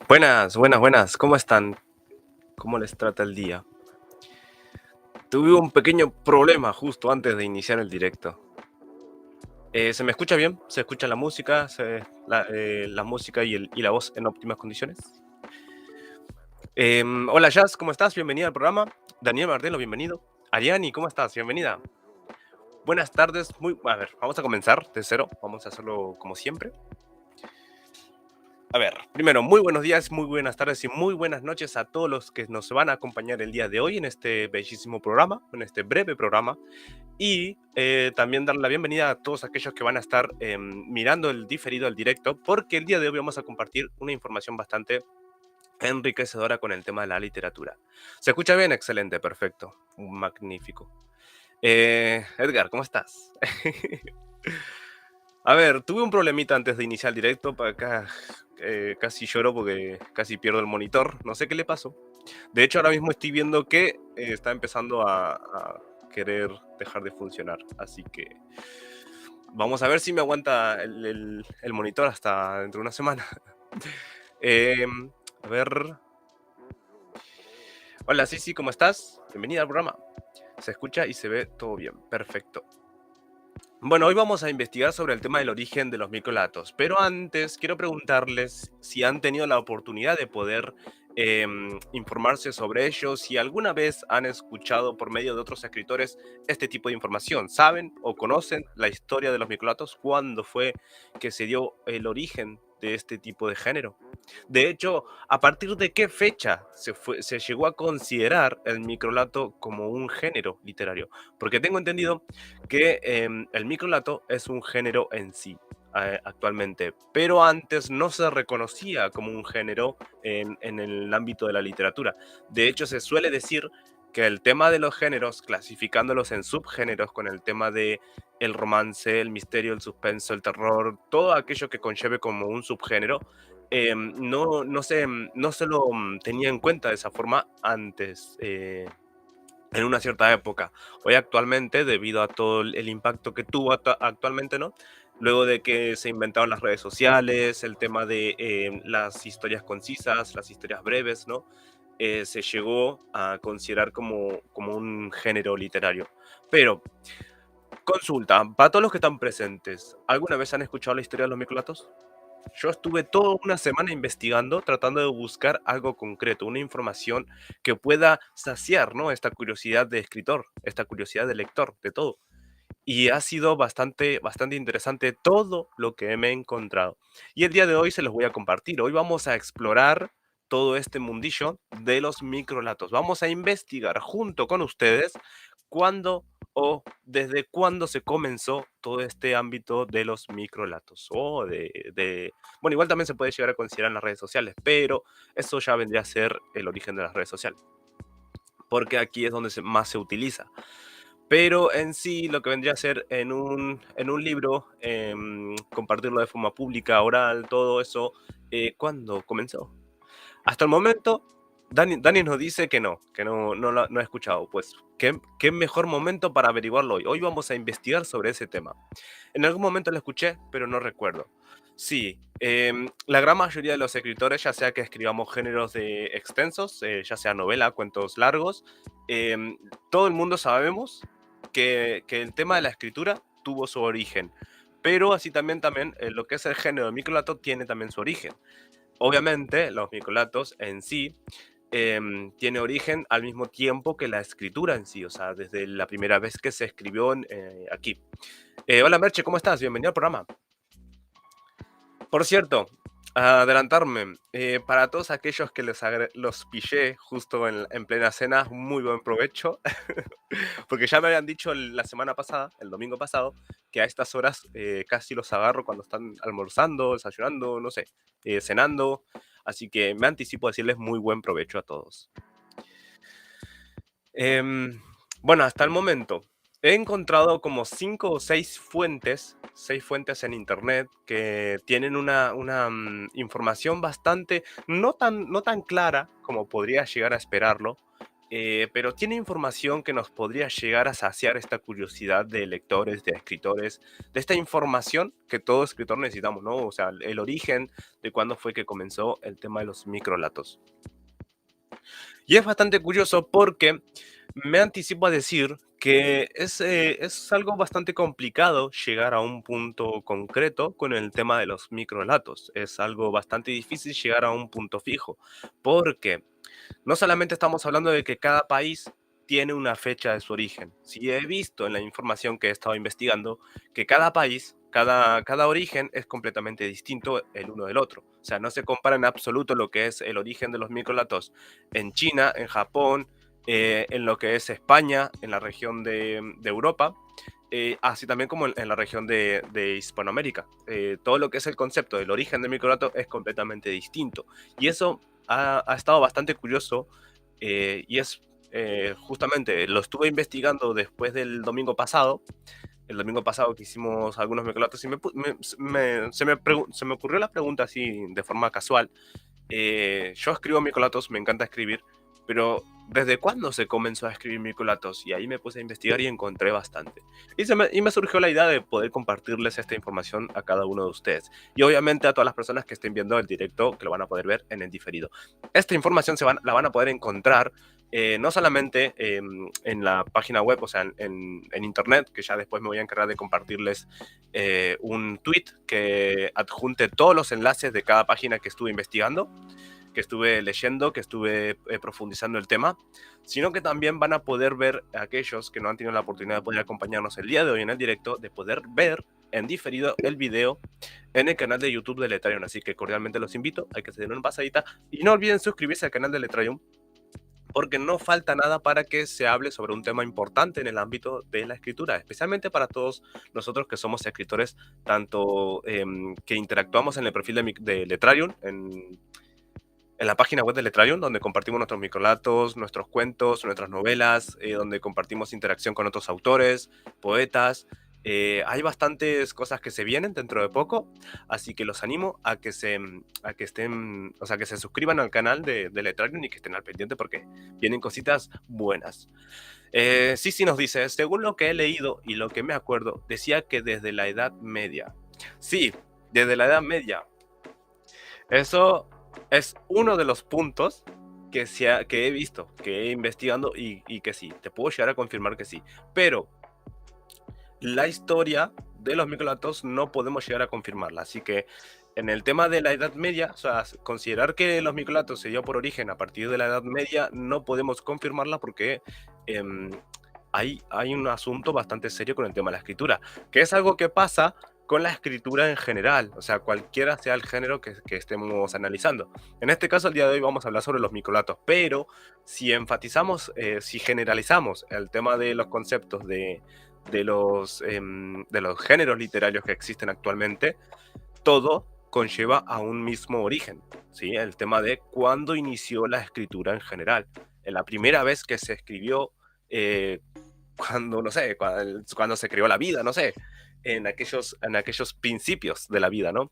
Buenas, buenas, buenas. ¿Cómo están? ¿Cómo les trata el día? Tuve un pequeño problema justo antes de iniciar el directo. ¿Se me escucha bien? ¿Se escucha la música? ¿La música y la voz en óptimas condiciones? Hola Jazz, ¿cómo estás? Bienvenida al programa. Daniel Martelo, bienvenido. Ariani, ¿cómo estás? Bienvenida. Buenas tardes. A ver, vamos a comenzar de cero. Vamos a hacerlo como siempre. A ver, primero, muy buenos días, muy buenas tardes y muy buenas noches a todos los que nos van a acompañar el día de hoy en este bellísimo programa, en este breve programa. Y también dar la bienvenida a todos aquellos que van a estar mirando el diferido, el directo, porque el día de hoy vamos a compartir una información bastante enriquecedora con el tema de la literatura. ¿Se escucha bien? Excelente, perfecto, magnífico. Edgar, ¿cómo estás? A ver, tuve un problemita antes de iniciar el directo, para acá casi lloro porque casi pierdo el monitor, no sé qué le pasó. De hecho, ahora mismo estoy viendo que está empezando a querer dejar de funcionar, así que vamos a ver si me aguanta el monitor hasta dentro de una semana. A ver. Hola, sí, ¿cómo estás? Bienvenida al programa. Se escucha y se ve todo bien, perfecto. Bueno, hoy vamos a investigar sobre el tema del origen de los microlatos, pero antes quiero preguntarles si han tenido la oportunidad de poder informarse sobre ellos, si alguna vez han escuchado por medio de otros escritores este tipo de información. ¿Saben o conocen la historia de los microlatos? ¿Cuándo fue que se dio el origen de este tipo de género? De hecho, ¿a partir de qué fecha se llegó a considerar el microlato como un género literario? Porque tengo entendido que el microlato es un género en sí actualmente, pero antes no se reconocía como un género en el ámbito de la literatura. De hecho, se suele decir que el tema de los géneros, clasificándolos en subgéneros con el tema de el romance, el misterio, el suspenso, el terror, todo aquello que conlleve como un subgénero, no se lo tenía en cuenta de esa forma antes. En una cierta época. Hoy actualmente, debido a todo el impacto que tuvo actualmente, ¿no? Luego de que se inventaron las redes sociales, el tema de las historias concisas, las historias breves, ¿no? Se llegó a considerar como un género literario. Pero, consulta, para todos los que están presentes, ¿alguna vez han escuchado la historia de los microlatos? Yo estuve toda una semana investigando, tratando de buscar algo concreto, una información que pueda saciar, ¿no? Esta curiosidad de escritor, esta curiosidad de lector, de todo. Y ha sido bastante interesante todo lo que me he encontrado. Y el día de hoy se los voy a compartir. Hoy vamos a explorar todo este mundillo de los microlatos. Vamos a investigar junto con ustedes cuándo o desde cuándo se comenzó todo este ámbito de los microlatos. Bueno, igual también se puede llegar a considerar en las redes sociales, pero eso ya vendría a ser el origen de las redes sociales, porque aquí es donde más se utiliza. Pero en sí, lo que vendría a ser en un libro, compartirlo de forma pública, oral, todo eso, ¿cuándo comenzó? Hasta el momento, Dani nos dice que no ha escuchado. Pues, ¿qué mejor momento para averiguarlo hoy? Hoy vamos a investigar sobre ese tema. En algún momento lo escuché, pero no recuerdo. Sí, la gran mayoría de los escritores, ya sea que escribamos géneros extensos, ya sea novela, cuentos largos, em, todo el mundo sabemos que el tema de la escritura tuvo su origen, pero así también lo que es el género de microlato tiene también su origen. Obviamente, los microlatos en sí tiene origen al mismo tiempo que la escritura en sí, o sea, desde la primera vez que se escribió aquí. Hola Merche, ¿cómo estás? Bienvenido al programa. Por cierto, a adelantarme, para todos aquellos que los pillé justo en plena cena, muy buen provecho, porque ya me habían dicho la semana pasada, el domingo pasado, que a estas horas casi los agarro cuando están almorzando, desayunando, no sé, cenando. Así que me anticipo a decirles muy buen provecho a todos. Em, bueno, hasta el momento he encontrado como 6 fuentes en internet que tienen una información bastante, no tan clara como podría llegar a esperarlo, pero tiene información que nos podría llegar a saciar esta curiosidad de lectores, de escritores, de esta información que todo escritor necesitamos, ¿no? O sea, el origen de cuándo fue que comenzó el tema de los microlatos. Y es bastante curioso porque me anticipo a decir que es algo bastante complicado llegar a un punto concreto con el tema de los microlatos. Es algo bastante difícil llegar a un punto fijo, porque no solamente estamos hablando de que cada país tiene una fecha de su origen. Sí he visto en la información que he estado investigando que cada país, cada origen es completamente distinto el uno del otro. O sea, no se compara en absoluto lo que es el origen de los microlatos en China, en Japón, en lo que es España, en la región de Europa, así también como en la región de Hispanoamérica. Todo lo que es el concepto del origen del microlato es completamente distinto. Y eso ha estado bastante curioso y es justamente, lo estuve investigando después del domingo pasado, el domingo pasado que hicimos algunos microlatos y se me ocurrió la pregunta así de forma casual. Yo escribo microlatos, me encanta escribir, pero ¿desde cuándo se comenzó a escribir microlatos? Y ahí me puse a investigar y encontré bastante. Y me surgió la idea de poder compartirles esta información a cada uno de ustedes. Y obviamente a todas las personas que estén viendo el directo, que lo van a poder ver en el diferido. Esta información la van a poder encontrar no solamente en la página web, o sea, en internet, que ya después me voy a encargar de compartirles un tweet que adjunte todos los enlaces de cada página que estuve investigando, que estuve leyendo, que estuve profundizando el tema, sino que también van a poder ver a aquellos que no han tenido la oportunidad de poder acompañarnos el día de hoy en el directo, de poder ver en diferido el video en el canal de YouTube de Letrarium. Así que cordialmente los invito a que se den una pasadita y no olviden suscribirse al canal de Letrarium, porque no falta nada para que se hable sobre un tema importante en el ámbito de la escritura, especialmente para todos nosotros que somos escritores, tanto que interactuamos en el perfil de Letrarium, en la página web de Letrarium, donde compartimos nuestros microlatos, nuestros cuentos, nuestras novelas, donde compartimos interacción con otros autores, poetas. Hay bastantes cosas que se vienen dentro de poco, así que los animo a que estén, o sea, que se suscriban al canal de Letrarium y que estén al pendiente porque vienen cositas buenas. Sí, nos dice, según lo que he leído y lo que me acuerdo, decía que desde la Edad Media. Sí, desde la Edad Media. Eso es uno de los puntos que he visto, que he investigado y que sí, te puedo llegar a confirmar que sí. Pero la historia de los microlatos no podemos llegar a confirmarla. Así que en el tema de la Edad Media, o sea, considerar que los microlatos se dio por origen a partir de la Edad Media, no podemos confirmarla porque em, hay un asunto bastante serio con el tema de la escritura, que es algo que pasa con la escritura en general, o sea, cualquiera sea el género que estemos analizando. En este caso, el día de hoy vamos a hablar sobre los microlatos, pero si enfatizamos, si generalizamos el tema de los conceptos de los géneros literarios que existen actualmente, todo conlleva a un mismo origen, ¿sí? El tema de cuándo inició la escritura en general. La primera vez que se escribió, eh, cuando, no sé, cuando se creó la vida, no sé, en aquellos principios de la vida, ¿no?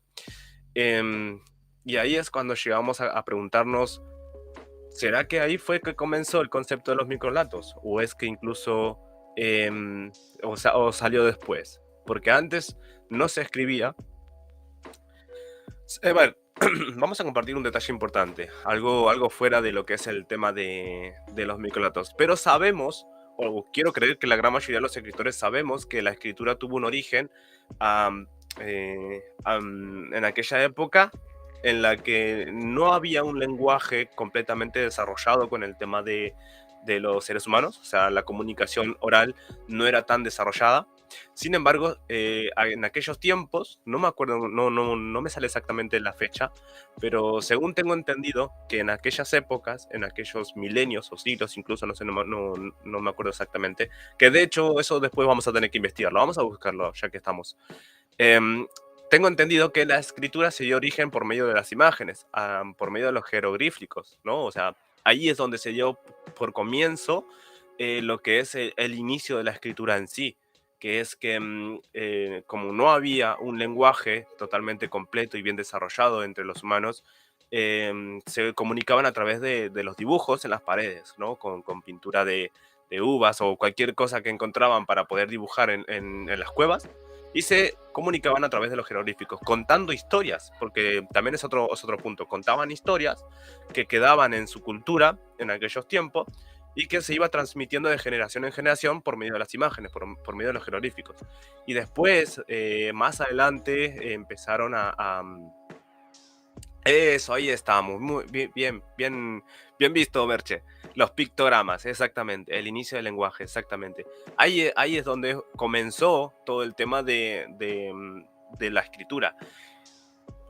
Em, y ahí es cuando llegamos a preguntarnos, ¿será que ahí fue que comenzó el concepto de los microlatos? ¿O es que incluso o salió después? Porque antes no se escribía. Bueno, vamos a compartir un detalle importante, algo fuera de lo que es el tema de los microlatos. Pero sabemos, o quiero creer que la gran mayoría de los escritores sabemos que la escritura tuvo un origen am, en aquella época en la que no había un lenguaje completamente desarrollado con el tema de los seres humanos, o sea, la comunicación oral no era tan desarrollada. Sin embargo, en aquellos tiempos, no me acuerdo, no me sale exactamente la fecha, pero según tengo entendido que en aquellas épocas, en aquellos milenios o siglos, incluso no sé, no me acuerdo exactamente, que de hecho eso después vamos a tener que investigarlo, vamos a buscarlo ya que estamos. Em, Tengo entendido que la escritura se dio origen por medio de las imágenes, por medio de los jeroglíficos, ¿no? O sea, ahí es donde se dio por comienzo lo que es el inicio de la escritura en sí, que es que como no había un lenguaje totalmente completo y bien desarrollado entre los humanos, se comunicaban a través de los dibujos en las paredes, ¿no? Con pintura de uvas o cualquier cosa que encontraban para poder dibujar en las cuevas y se comunicaban a través de los jeroglíficos, contando historias, porque también es otro punto, contaban historias que quedaban en su cultura en aquellos tiempos y que se iba transmitiendo de generación en generación por medio de las imágenes, por medio de los jeroglíficos. Y después, más adelante, empezaron eso, ahí estamos. Muy bien, bien, bien, bien visto, Merche. Los pictogramas, exactamente. El inicio del lenguaje, exactamente. Ahí es donde comenzó todo el tema de la escritura.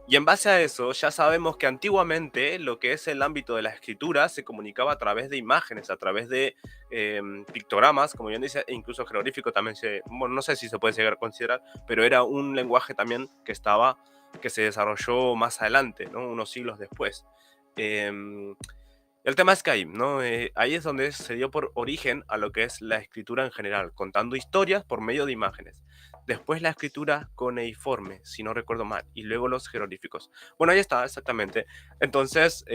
Y en base a eso, ya sabemos que antiguamente lo que es el ámbito de la escritura se comunicaba a través de imágenes, a través de pictogramas, como bien dice, e incluso jeroglífico también bueno, no sé si se puede llegar a considerar, pero era un lenguaje también que se desarrolló más adelante, ¿no? Unos siglos después. Em, el tema es que ahí, ¿no? Ahí es donde se dio por origen a lo que es la escritura en general, contando historias por medio de imágenes. Después la escritura cuneiforme, si no recuerdo mal, y luego los jeroglíficos. Bueno, ahí está, exactamente. Entonces,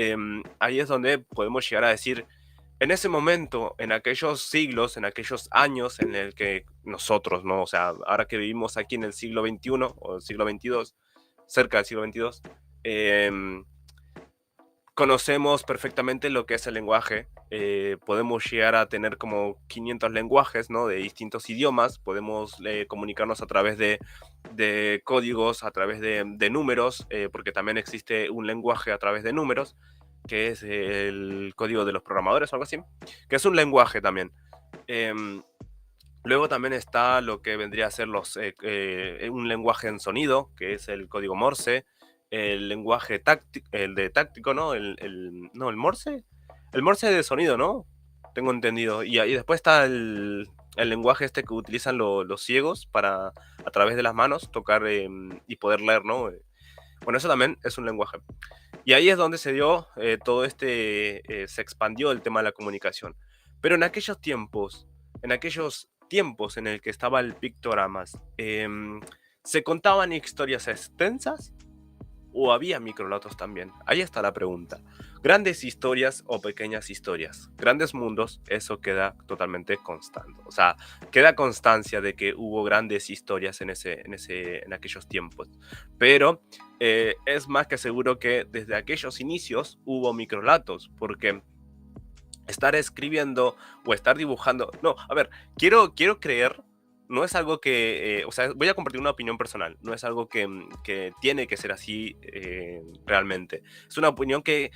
ahí es donde podemos llegar a decir, en ese momento, en aquellos siglos, en aquellos años en el que nosotros, ¿no? O sea, ahora que vivimos aquí en el siglo XXI o el siglo XXII, cerca del siglo XXII, em, conocemos perfectamente lo que es el lenguaje. Podemos llegar a tener como 500 lenguajes, ¿no? De distintos idiomas. Podemos comunicarnos a través de códigos, a través de números, porque también existe un lenguaje a través de números, que es el código de los programadores o algo así, que es un lenguaje también. Em, Luego también está lo que vendría a ser un lenguaje en sonido, que es el código Morse, el lenguaje táctico, el de táctico, ¿no? No, el Morse. El Morse de sonido, ¿no? Tengo entendido. Y ahí después está el lenguaje este que utilizan los ciegos para, a través de las manos, tocar y poder leer, ¿no? Bueno, eso también es un lenguaje. Y ahí es donde se dio se expandió el tema de la comunicación. Pero en aquellos tiempos en el que estaba el pictogramas, ¿se contaban historias extensas o había microlatos también? Ahí está la pregunta. Grandes historias o pequeñas historias. Grandes mundos, eso queda totalmente constante. O sea, queda constancia de que hubo grandes historias en aquellos tiempos. Pero es más que seguro que desde aquellos inicios hubo microlatos, porque estar escribiendo o estar dibujando. No, a ver, quiero creer. No es algo que, o sea, voy a compartir una opinión personal, no es algo que tiene que ser así realmente. Es una opinión que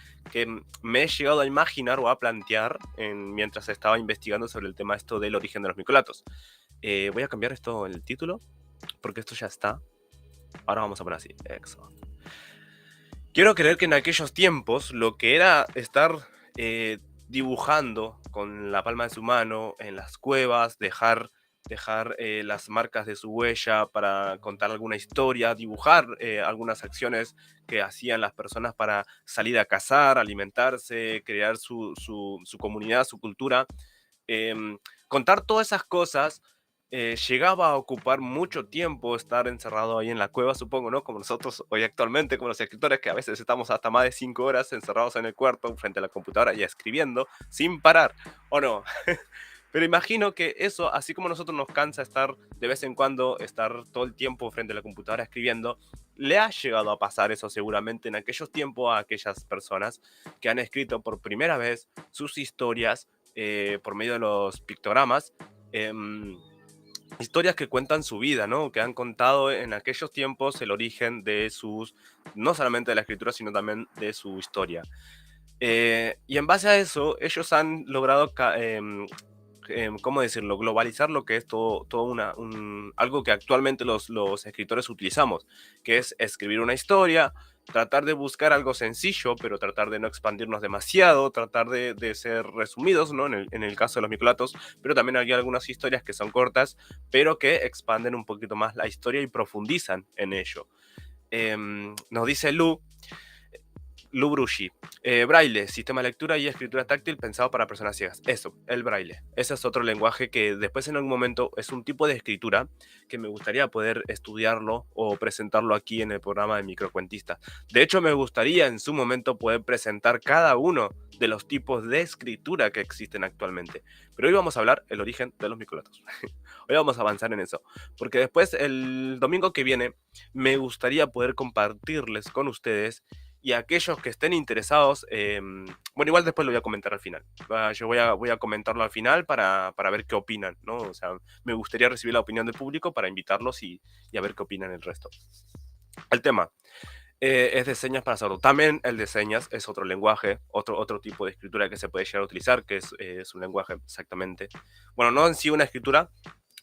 me he llegado a imaginar o a plantear mientras estaba investigando sobre el tema esto del origen de los microlatos. Voy a cambiar esto, el título, porque esto ya está. Ahora vamos a poner así, Exo. Quiero creer que en aquellos tiempos lo que era estar dibujando con la palma de su mano en las cuevas, dejar las marcas de su huella para contar alguna historia, dibujar algunas acciones que hacían las personas para salir a cazar, alimentarse, crear su comunidad, su cultura. Contar todas esas cosas llegaba a ocupar mucho tiempo estar encerrado ahí en la cueva, supongo, ¿no? Como nosotros hoy actualmente, como los escritores, que a veces estamos hasta más de 5 horas encerrados en el cuarto frente a la computadora y escribiendo sin parar, ¿o no? Pero imagino que eso, así como a nosotros nos cansa estar de vez en cuando, estar todo el tiempo frente a la computadora escribiendo, le ha llegado a pasar eso seguramente en aquellos tiempos a aquellas personas que han escrito por primera vez sus historias por medio de los pictogramas. Historias que cuentan su vida, ¿no? Que han contado en aquellos tiempos el origen de no solamente de la escritura, sino también de su historia. Y en base a eso, ellos han logrado ¿cómo decirlo? Globalizar lo que es todo algo que actualmente los escritores utilizamos, que es escribir una historia, tratar de buscar algo sencillo, pero tratar de no expandirnos demasiado, tratar de ser resumidos, ¿no? En el caso de los microlatos, pero también hay algunas historias que son cortas, pero que expanden un poquito más la historia y profundizan en ello. Nos dice Lu Brushi. Braille, sistema de lectura y escritura táctil pensado para personas ciegas. Eso, el braille. Ese es otro lenguaje que después en algún momento es un tipo de escritura que me gustaría poder estudiarlo o presentarlo aquí en el programa de Microcuentista. De hecho, me gustaría en su momento poder presentar cada uno de los tipos de escritura que existen actualmente. Pero hoy vamos a hablar el origen de los microlatos. Hoy vamos a avanzar en eso. Porque después, el domingo que viene, me gustaría poder compartirles con ustedes y aquellos que estén interesados, bueno, igual después lo voy a comentar al final. Yo voy a comentarlo al final para ver qué opinan, ¿no? O sea, me gustaría recibir la opinión del público para invitarlos y a ver qué opinan el resto. El tema es de señas para sordo. También el de señas es otro lenguaje, otro tipo de escritura que se puede llegar a utilizar, que es un lenguaje exactamente. Bueno, no en sí una escritura,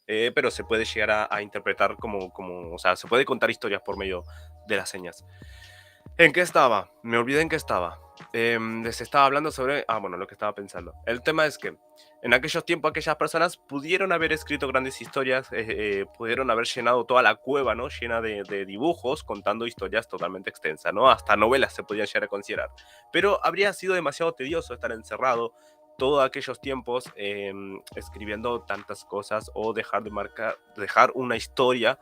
pero se puede llegar a interpretar o sea, se puede contar historias por medio de las señas. ¿En qué estaba? Me olvidé en qué estaba. Les estaba hablando sobre... bueno, lo que estaba pensando. El tema es que en aquellos tiempos aquellas personas pudieron haber escrito grandes historias, pudieron haber llenado toda la cueva, ¿no? Llena de dibujos, contando historias totalmente extensas, ¿no? Hasta novelas se podían llegar a considerar. Pero habría sido demasiado tedioso estar encerrado todos aquellos tiempos escribiendo tantas cosas o dejar una historia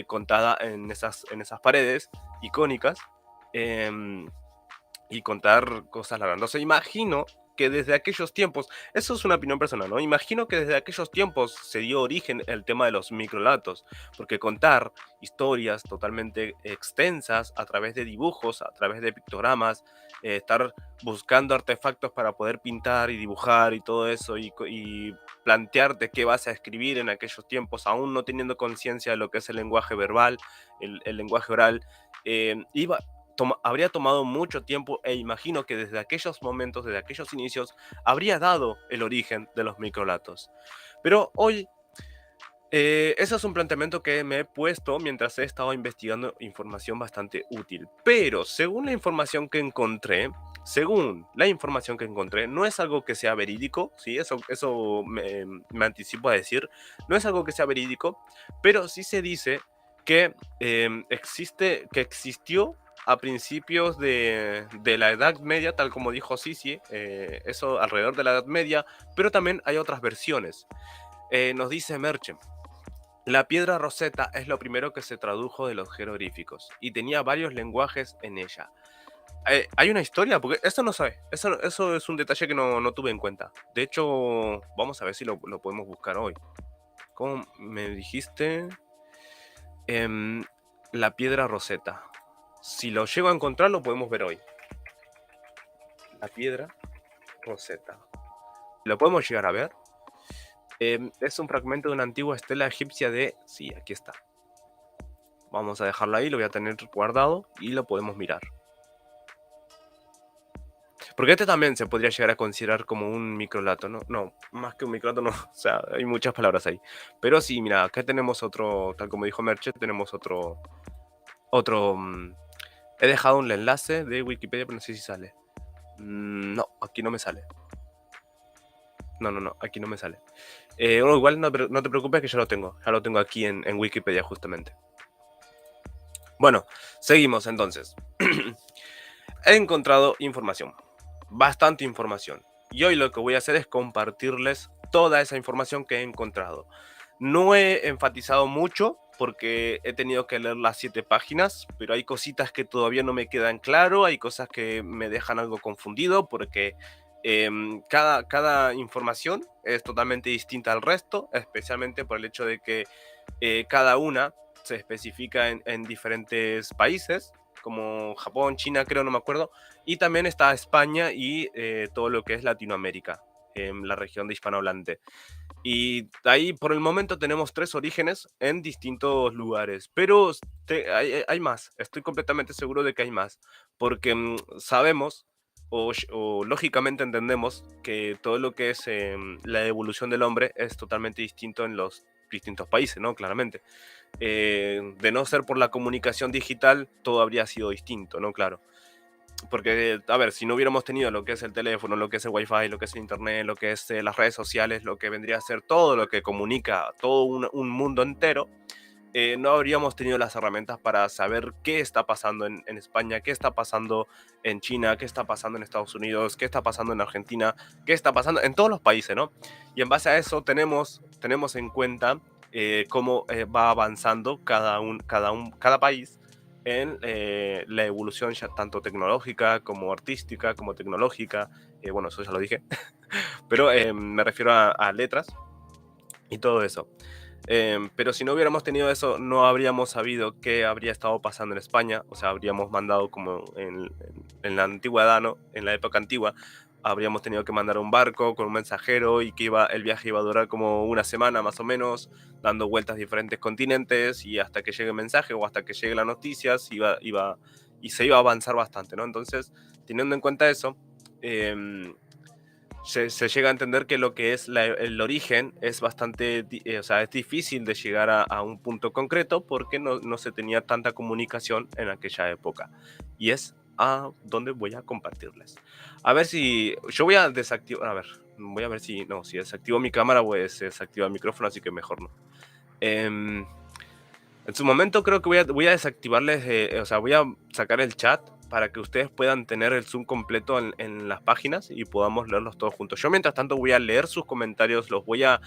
contada en esas paredes icónicas em, y contar cosas largas. Entonces imagino que desde aquellos tiempos, eso es una opinión personal, ¿no? Imagino que desde aquellos tiempos se dio origen el tema de los microlatos, porque contar historias totalmente extensas a través de dibujos, a través de pictogramas, estar buscando artefactos para poder pintar y dibujar y todo eso y plantearte qué vas a escribir en aquellos tiempos, aún no teniendo conciencia de lo que es el lenguaje verbal, el lenguaje oral, habría tomado mucho tiempo e imagino que desde aquellos momentos, desde aquellos inicios, habría dado el origen de los microlatos. Pero hoy, ese es un planteamiento que me he puesto mientras he estado investigando información bastante útil. Pero según la información que encontré, no es algo que sea verídico, ¿sí? Eso me anticipo a decir, no es algo que sea verídico, pero sí se dice que existió a principios de la Edad Media, tal como dijo Sisi, eso alrededor de la Edad Media, pero también hay otras versiones. Nos dice Merche, la piedra roseta es lo primero que se tradujo de los jeroglíficos y tenía varios lenguajes en ella. Hay una historia, porque esto no sabe, eso es un detalle que no tuve en cuenta. De hecho, vamos a ver si lo podemos buscar hoy. ¿Cómo me dijiste? Em, la piedra roseta. Si lo llego a encontrar, lo podemos ver hoy. La piedra roseta. ¿Lo podemos llegar a ver? Es un fragmento de una antigua estela egipcia de... Sí, aquí está. Vamos a dejarlo ahí, lo voy a tener guardado y lo podemos mirar. Porque este también se podría llegar a considerar como un microlato, ¿no? No, más que un microlato, no. O sea, hay muchas palabras ahí. Pero sí, mira, acá tenemos otro, tal como dijo Merche, tenemos otro... He dejado un enlace de Wikipedia, pero no sé si sale. No, aquí no me sale. No, aquí no me sale. Igual no te preocupes que ya lo tengo aquí en Wikipedia justamente. Bueno, seguimos entonces. He encontrado información, bastante información. Y hoy lo que voy a hacer es compartirles toda esa información que he encontrado. No he enfatizado mucho porque he tenido que leer las 7 páginas, pero hay cositas que todavía no me quedan claro, hay cosas que me dejan algo confundido porque cada información es totalmente distinta al resto, especialmente por el hecho de que cada una se especifica en diferentes países, como Japón, China, creo, no me acuerdo, y también está España y todo lo que es Latinoamérica, en la región de hispanohablante. Y ahí por el momento tenemos 3 orígenes en distintos lugares, pero hay más, estoy completamente seguro de que hay más, porque sabemos o lógicamente entendemos que todo lo que es la evolución del hombre es totalmente distinto en los distintos países, ¿no? Claramente. De no ser por la comunicación digital, todo habría sido distinto, ¿no? Claro. Porque, a ver, si no hubiéramos tenido lo que es el teléfono, lo que es el wifi, lo que es el internet, lo que es las redes sociales, lo que vendría a ser todo lo que comunica todo un mundo entero, no habríamos tenido las herramientas para saber qué está pasando en España, qué está pasando en China, qué está pasando en Estados Unidos, qué está pasando en Argentina, qué está pasando en todos los países, ¿no? Y en base a eso tenemos en cuenta cómo va avanzando cada país en la evolución ya tanto tecnológica como artística, como tecnológica. Bueno, eso ya lo dije, pero me refiero a letras y todo eso. Pero si no hubiéramos tenido eso, no habríamos sabido qué habría estado pasando en España. O sea, habríamos mandado como en la antigüedad, ¿no? En la época antigua, habríamos tenido que mandar un barco con un mensajero y que el viaje iba a durar como una semana más o menos, dando vueltas a diferentes continentes y hasta que llegue el mensaje o hasta que llegue las noticias y se iba a avanzar bastante, ¿no? Entonces, teniendo en cuenta eso, em, se llega a entender que lo que es el origen es bastante, o sea, es difícil de llegar a un punto concreto porque no se tenía tanta comunicación en aquella época. Y es a donde voy a compartirles. A ver si, yo voy a desactivar, a ver, voy a ver si, no, si desactivo mi cámara, pues se desactiva el micrófono, así que mejor no. Em, en su momento creo que voy a desactivarles, o sea, voy a sacar el chat para que ustedes puedan tener el Zoom completo en las páginas y podamos leerlos todos juntos. Yo mientras tanto voy a leer sus comentarios, los voy a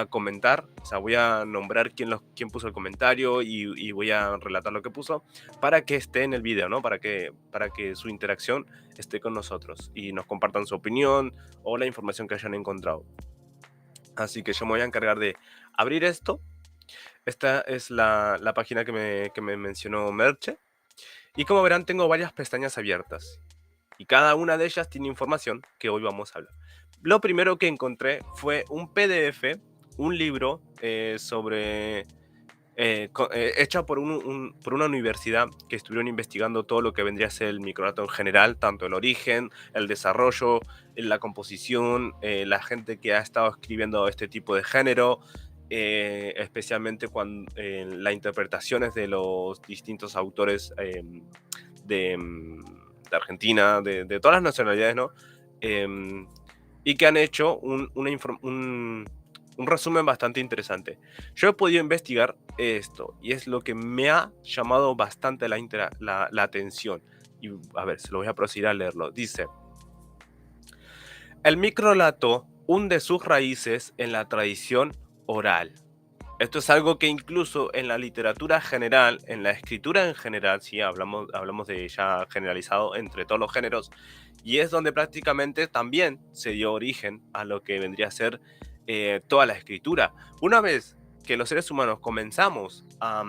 comentar, o sea, voy a nombrar quién puso el comentario y voy a relatar lo que puso para que esté en el video, ¿no? Para que su interacción esté con nosotros y nos compartan su opinión o la información que hayan encontrado. Así que yo me voy a encargar de abrir esto. Esta es la página que me mencionó Merche. Y como verán, tengo varias pestañas abiertas. Y cada una de ellas tiene información que hoy vamos a hablar. Lo primero que encontré fue un PDF, un libro hecho por una universidad que estuvieron investigando todo lo que vendría a ser el microdato en general, tanto el origen, el desarrollo, la composición, la gente que ha estado escribiendo este tipo de género, especialmente cuando las interpretaciones de los distintos autores de Argentina, de todas las nacionalidades, ¿no? Em, y que han hecho un resumen bastante interesante. Yo he podido investigar esto y es lo que me ha llamado bastante la atención. Y a ver, se lo voy a proceder a leerlo. Dice, el microlato hunde sus raíces en la tradición oral. Esto es algo que incluso en la literatura general, en la escritura en general, sí, hablamos de ya generalizado entre todos los géneros, y es donde prácticamente también se dio origen a lo que vendría a ser toda la escritura. Una vez que los seres humanos comenzamos a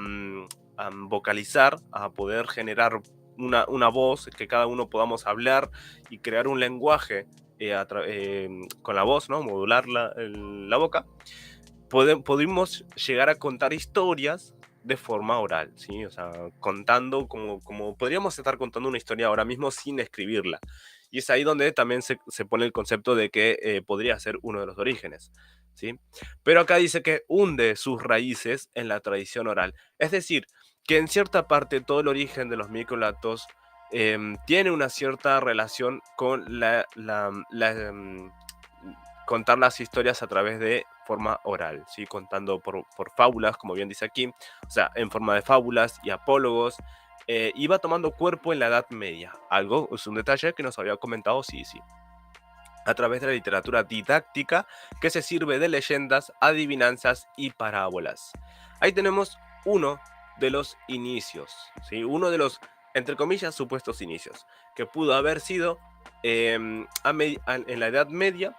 vocalizar, a poder generar una voz, que cada uno podamos hablar y crear un lenguaje con la voz, ¿no? Modular la boca, pudimos llegar a contar historias de forma oral, ¿sí? O sea, contando como podríamos estar contando una historia ahora mismo sin escribirla. Y es ahí donde también se pone el concepto de que podría ser uno de los orígenes, ¿sí? Pero acá dice que hunde sus raíces en la tradición oral. Es decir, que en cierta parte todo el origen de los microlatos tiene una cierta relación con contar las historias a través de forma oral, ¿sí? Contando por fábulas, como bien dice aquí, o sea, en forma de fábulas y apólogos, iba tomando cuerpo en la Edad Media. Algo, es un detalle que nos había comentado, sí, sí. A través de la literatura didáctica que se sirve de leyendas, adivinanzas y parábolas. Ahí tenemos uno de los inicios, ¿sí? Uno de los, entre comillas, supuestos inicios, que pudo haber sido en la Edad Media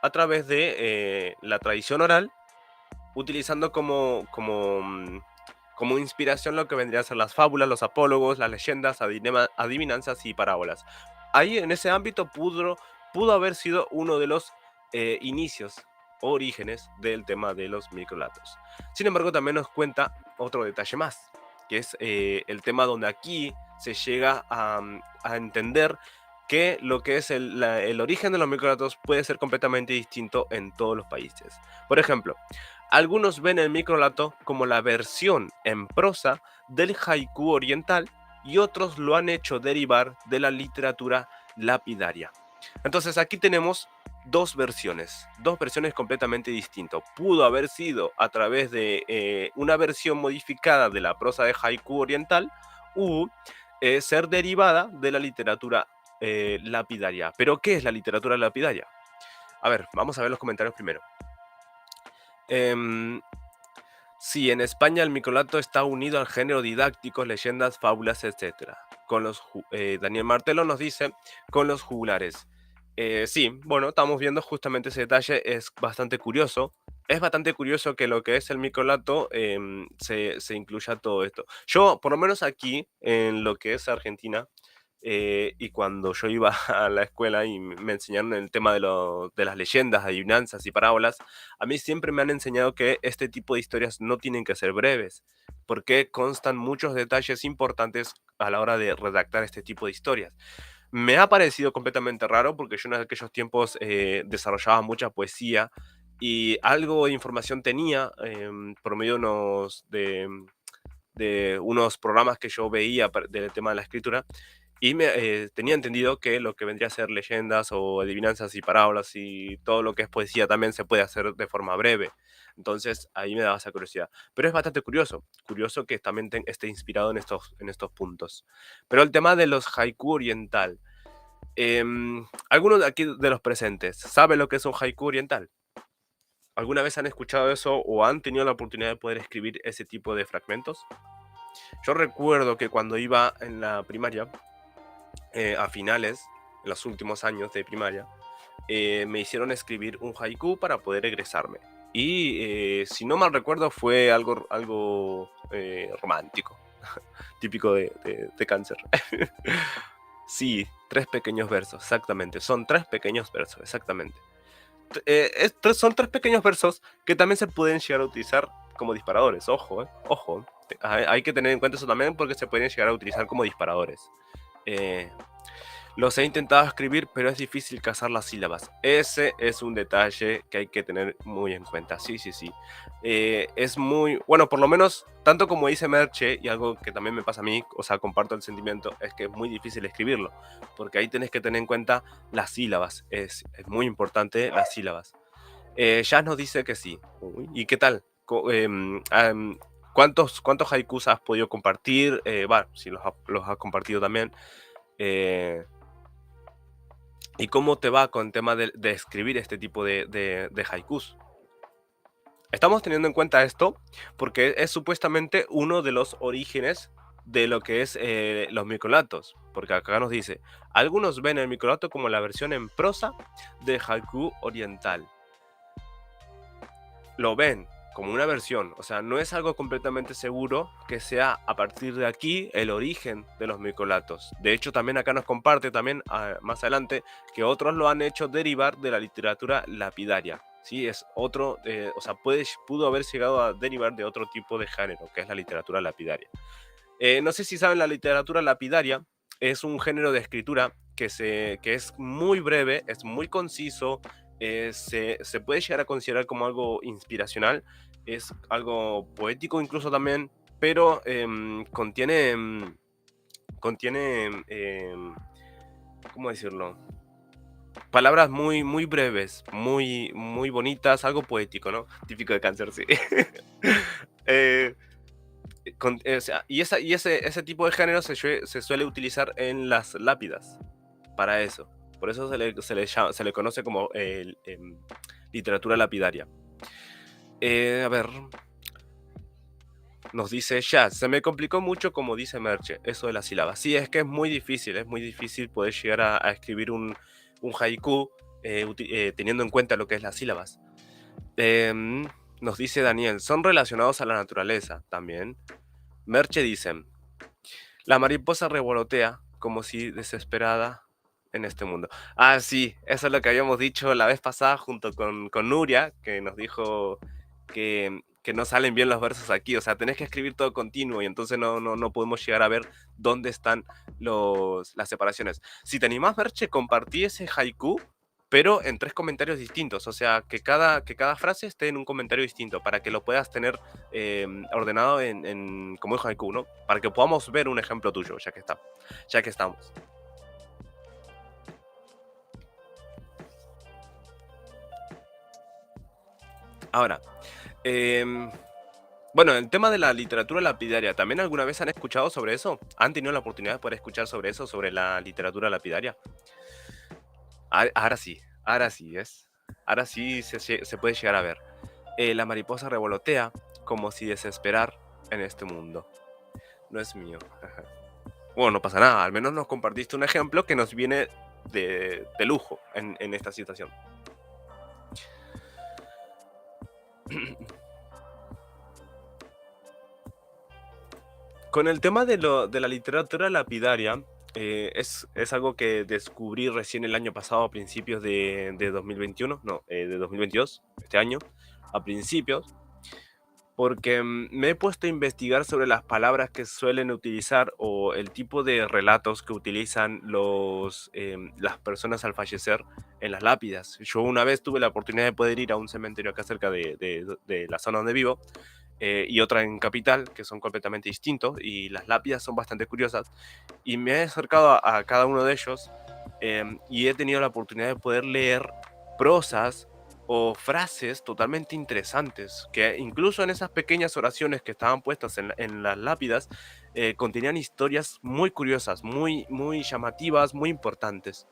a través de la tradición oral, utilizando como inspiración lo que vendrían a ser las fábulas, los apólogos, las leyendas, adivinanzas y parábolas. Ahí en ese ámbito pudo haber sido uno de los inicios, orígenes del tema de los microlatos. Sin embargo, también nos cuenta otro detalle más, que es el tema donde aquí se llega a entender que lo que es el origen de los microrelatos puede ser completamente distinto en todos los países. Por ejemplo, algunos ven el microrelato como la versión en prosa del haiku oriental y otros lo han hecho derivar de la literatura lapidaria. Entonces aquí tenemos dos versiones completamente distintas. Pudo haber sido a través de una versión modificada de la prosa de haiku oriental u ser derivada de la literatura lapidaria. ¿Pero qué es la literatura lapidaria? A ver, vamos a ver los comentarios primero. Em, sí, en España el microlato está unido al género didácticos, leyendas, fábulas, etc. Daniel Martelo nos dice, con los juglares. Sí, bueno, estamos viendo justamente ese detalle, es bastante curioso. Es bastante curioso que lo que es el microlato se incluya todo esto. Yo, por lo menos aquí, en lo que es Argentina, y cuando yo iba a la escuela y me enseñaron el tema de las leyendas, adivinanzas y parábolas, a mí siempre me han enseñado que este tipo de historias no tienen que ser breves, porque constan muchos detalles importantes a la hora de redactar este tipo de historias. Me ha parecido completamente raro porque yo en aquellos tiempos desarrollaba mucha poesía y algo de información tenía por medio de unos programas que yo veía del tema de la escritura y tenía entendido que lo que vendría a ser leyendas o adivinanzas y parábolas y todo lo que es poesía también se puede hacer de forma breve. Entonces ahí me daba esa curiosidad. Pero es bastante curioso que también esté inspirado en estos puntos. Pero el tema de los haiku oriental. ¿Alguno de aquí de los presentes sabe lo que es un haiku oriental? ¿Alguna vez han escuchado eso o han tenido la oportunidad de poder escribir ese tipo de fragmentos? Yo recuerdo que cuando iba en la primaria, a finales, en los últimos años de primaria, me hicieron escribir un haiku para poder egresarme. Y si no mal recuerdo, fue algo romántico, típico de cáncer. Sí, tres pequeños versos, exactamente. Son tres pequeños versos, exactamente. Son tres pequeños versos que también se pueden llegar a utilizar como disparadores. Ojo, ojo. Hay que tener en cuenta eso también porque se pueden llegar a utilizar como disparadores. Eh, los he intentado escribir, pero es difícil cazar las sílabas. Ese es un detalle que hay que tener muy en cuenta. Sí, sí, sí. Es muy, bueno, por lo menos, tanto como dice Merche, y algo que también me pasa a mí, o sea, comparto el sentimiento, es que es muy difícil escribirlo, porque ahí tenés que tener en cuenta las sílabas. Es muy importante las sílabas. Jazz nos dice que sí. Uy, ¿y qué tal? ¿Cuántos haikus has podido compartir? Si los has compartido también. Eh, ¿Y cómo te va con el tema de escribir este tipo de haikus? Estamos teniendo en cuenta esto porque es supuestamente uno de los orígenes de lo que es los microlatos. Porque acá nos dice, algunos ven el microlato como la versión en prosa de haiku oriental. Lo ven como una versión, o sea, no es algo completamente seguro que sea a partir de aquí el origen de los microlatos. De hecho, también acá nos comparte también más adelante que otros lo han hecho derivar de la literatura lapidaria. Sí, es otro, o sea, pudo haber llegado a derivar de otro tipo de género, que es la literatura lapidaria. No sé si saben, la literatura lapidaria es un género de escritura que es muy breve, es muy conciso, se puede llegar a considerar como algo inspiracional, es algo poético incluso también, pero contiene, ¿cómo decirlo? Palabras muy, muy breves, muy, muy bonitas, algo poético, ¿no? Típico de cáncer, sí. Eh, o sea, ese tipo de género se suele utilizar en las lápidas para eso. Por eso se le conoce como literatura lapidaria. A ver, nos dice ya, se me complicó mucho como dice Merche, eso de las sílabas. Sí, es que es muy difícil poder llegar a escribir un haiku teniendo en cuenta lo que es las sílabas. Nos dice Daniel, son relacionados a la naturaleza también. Merche dice, la mariposa revolotea como si desesperada en este mundo. Ah, sí, eso es lo que habíamos dicho la vez pasada junto con Nuria, que nos dijo que que no salen bien los versos aquí, o sea, tenés que escribir todo continuo y entonces no podemos llegar a ver dónde están las separaciones. Si te animás, Merche, compartí ese haiku, pero en 3 comentarios distintos, o sea, que cada frase esté en un comentario distinto, para que lo puedas tener ordenado como un haiku, ¿no? Para que podamos ver un ejemplo tuyo, ya que estamos. Ahora, em, bueno, el tema de la literatura lapidaria, ¿también alguna vez han escuchado sobre eso? ¿Han tenido la oportunidad de poder escuchar sobre eso, sobre la literatura lapidaria? Ahora sí, ¿es? Ahora sí se puede llegar a ver. La mariposa revolotea como si desesperar en este mundo. No es mío. Bueno, no pasa nada, al menos nos compartiste un ejemplo que nos viene de lujo en esta situación. Con el tema de la literatura lapidaria, es algo que descubrí recién el año pasado, a principios de 2021, no, de 2022, este año, a principios, porque me he puesto a investigar sobre las palabras que suelen utilizar o el tipo de relatos que utilizan las personas al fallecer en las lápidas. Yo una vez tuve la oportunidad de poder ir a un cementerio acá cerca de la zona donde vivo, y otra en Capital, que son completamente distintos, y las lápidas son bastante curiosas. Y me he acercado a cada uno de ellos, y he tenido la oportunidad de poder leer prosas o frases totalmente interesantes, que incluso en esas pequeñas oraciones que estaban puestas en las lápidas, contenían historias muy curiosas, muy llamativas, muy importantes.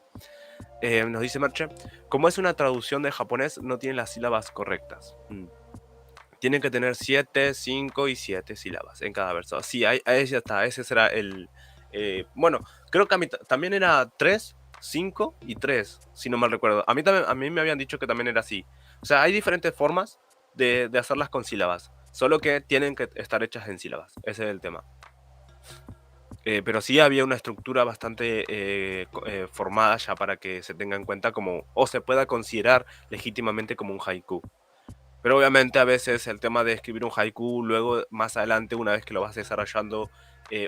Nos dice Merche, como es una traducción de japonés, no tiene las sílabas correctas. Tienen que tener 7, 5 y 7 sílabas en cada verso. Sí, ahí ya está. Ese será el. Bueno, creo que a mí también era 3, 5 y 3, si no mal recuerdo. A mí me habían dicho que también era así. O sea, hay diferentes formas de hacerlas con sílabas. Solo que tienen que estar hechas en sílabas. Ese es el tema. Pero sí había una estructura bastante formada ya para que se tenga en cuenta como. O se pueda considerar legítimamente como un haiku. Pero obviamente a veces el tema de escribir un haiku, luego más adelante, una vez que lo vas desarrollando,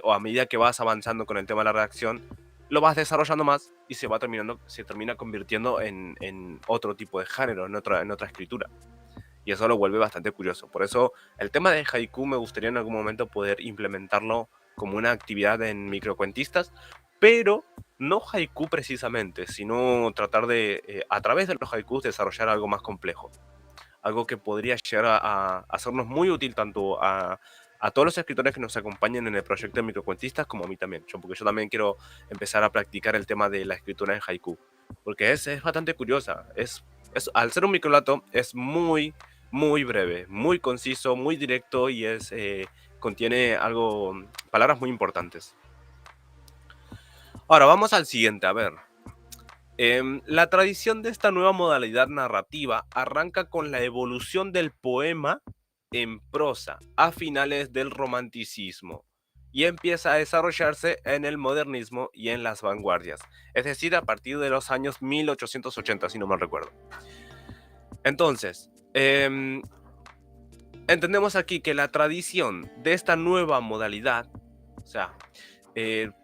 o a medida que vas avanzando con el tema de la redacción, lo vas desarrollando más y se termina convirtiendo en otro tipo de género, en otra escritura. Y eso lo vuelve bastante curioso. Por eso el tema de haiku me gustaría en algún momento poder implementarlo como una actividad en microcuentistas, pero no haiku precisamente, sino tratar de, a través de los haikus, desarrollar algo más complejo, algo que podría llegar a hacernos muy útil tanto a todos los escritores que nos acompañen en el proyecto de microcuentistas como a mí también, porque yo también quiero empezar a practicar el tema de la escritura en haiku, porque es bastante curiosa. Al ser un microlato es muy breve, muy conciso, muy directo y contiene palabras muy importantes. Ahora vamos al siguiente, a ver. La tradición de esta nueva modalidad narrativa arranca con la evolución del poema en prosa a finales del romanticismo y empieza a desarrollarse en el modernismo y en las vanguardias, es decir, a partir de los años 1880, si no mal recuerdo. Entonces, entendemos aquí que la tradición de esta nueva modalidad, o sea,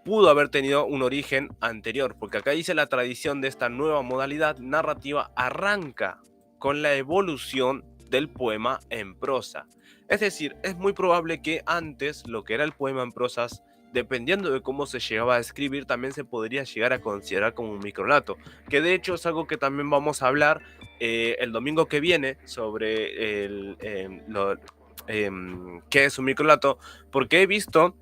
pudo haber tenido un origen anterior, porque acá dice la tradición de esta nueva modalidad narrativa arranca con la evolución del poema en prosa. Es decir, es muy probable que antes lo que era el poema en prosas, dependiendo de cómo se llegaba a escribir, también se podría llegar a considerar como un microlato, que de hecho es algo que también vamos a hablar el domingo que viene sobre qué es un microlato, porque he visto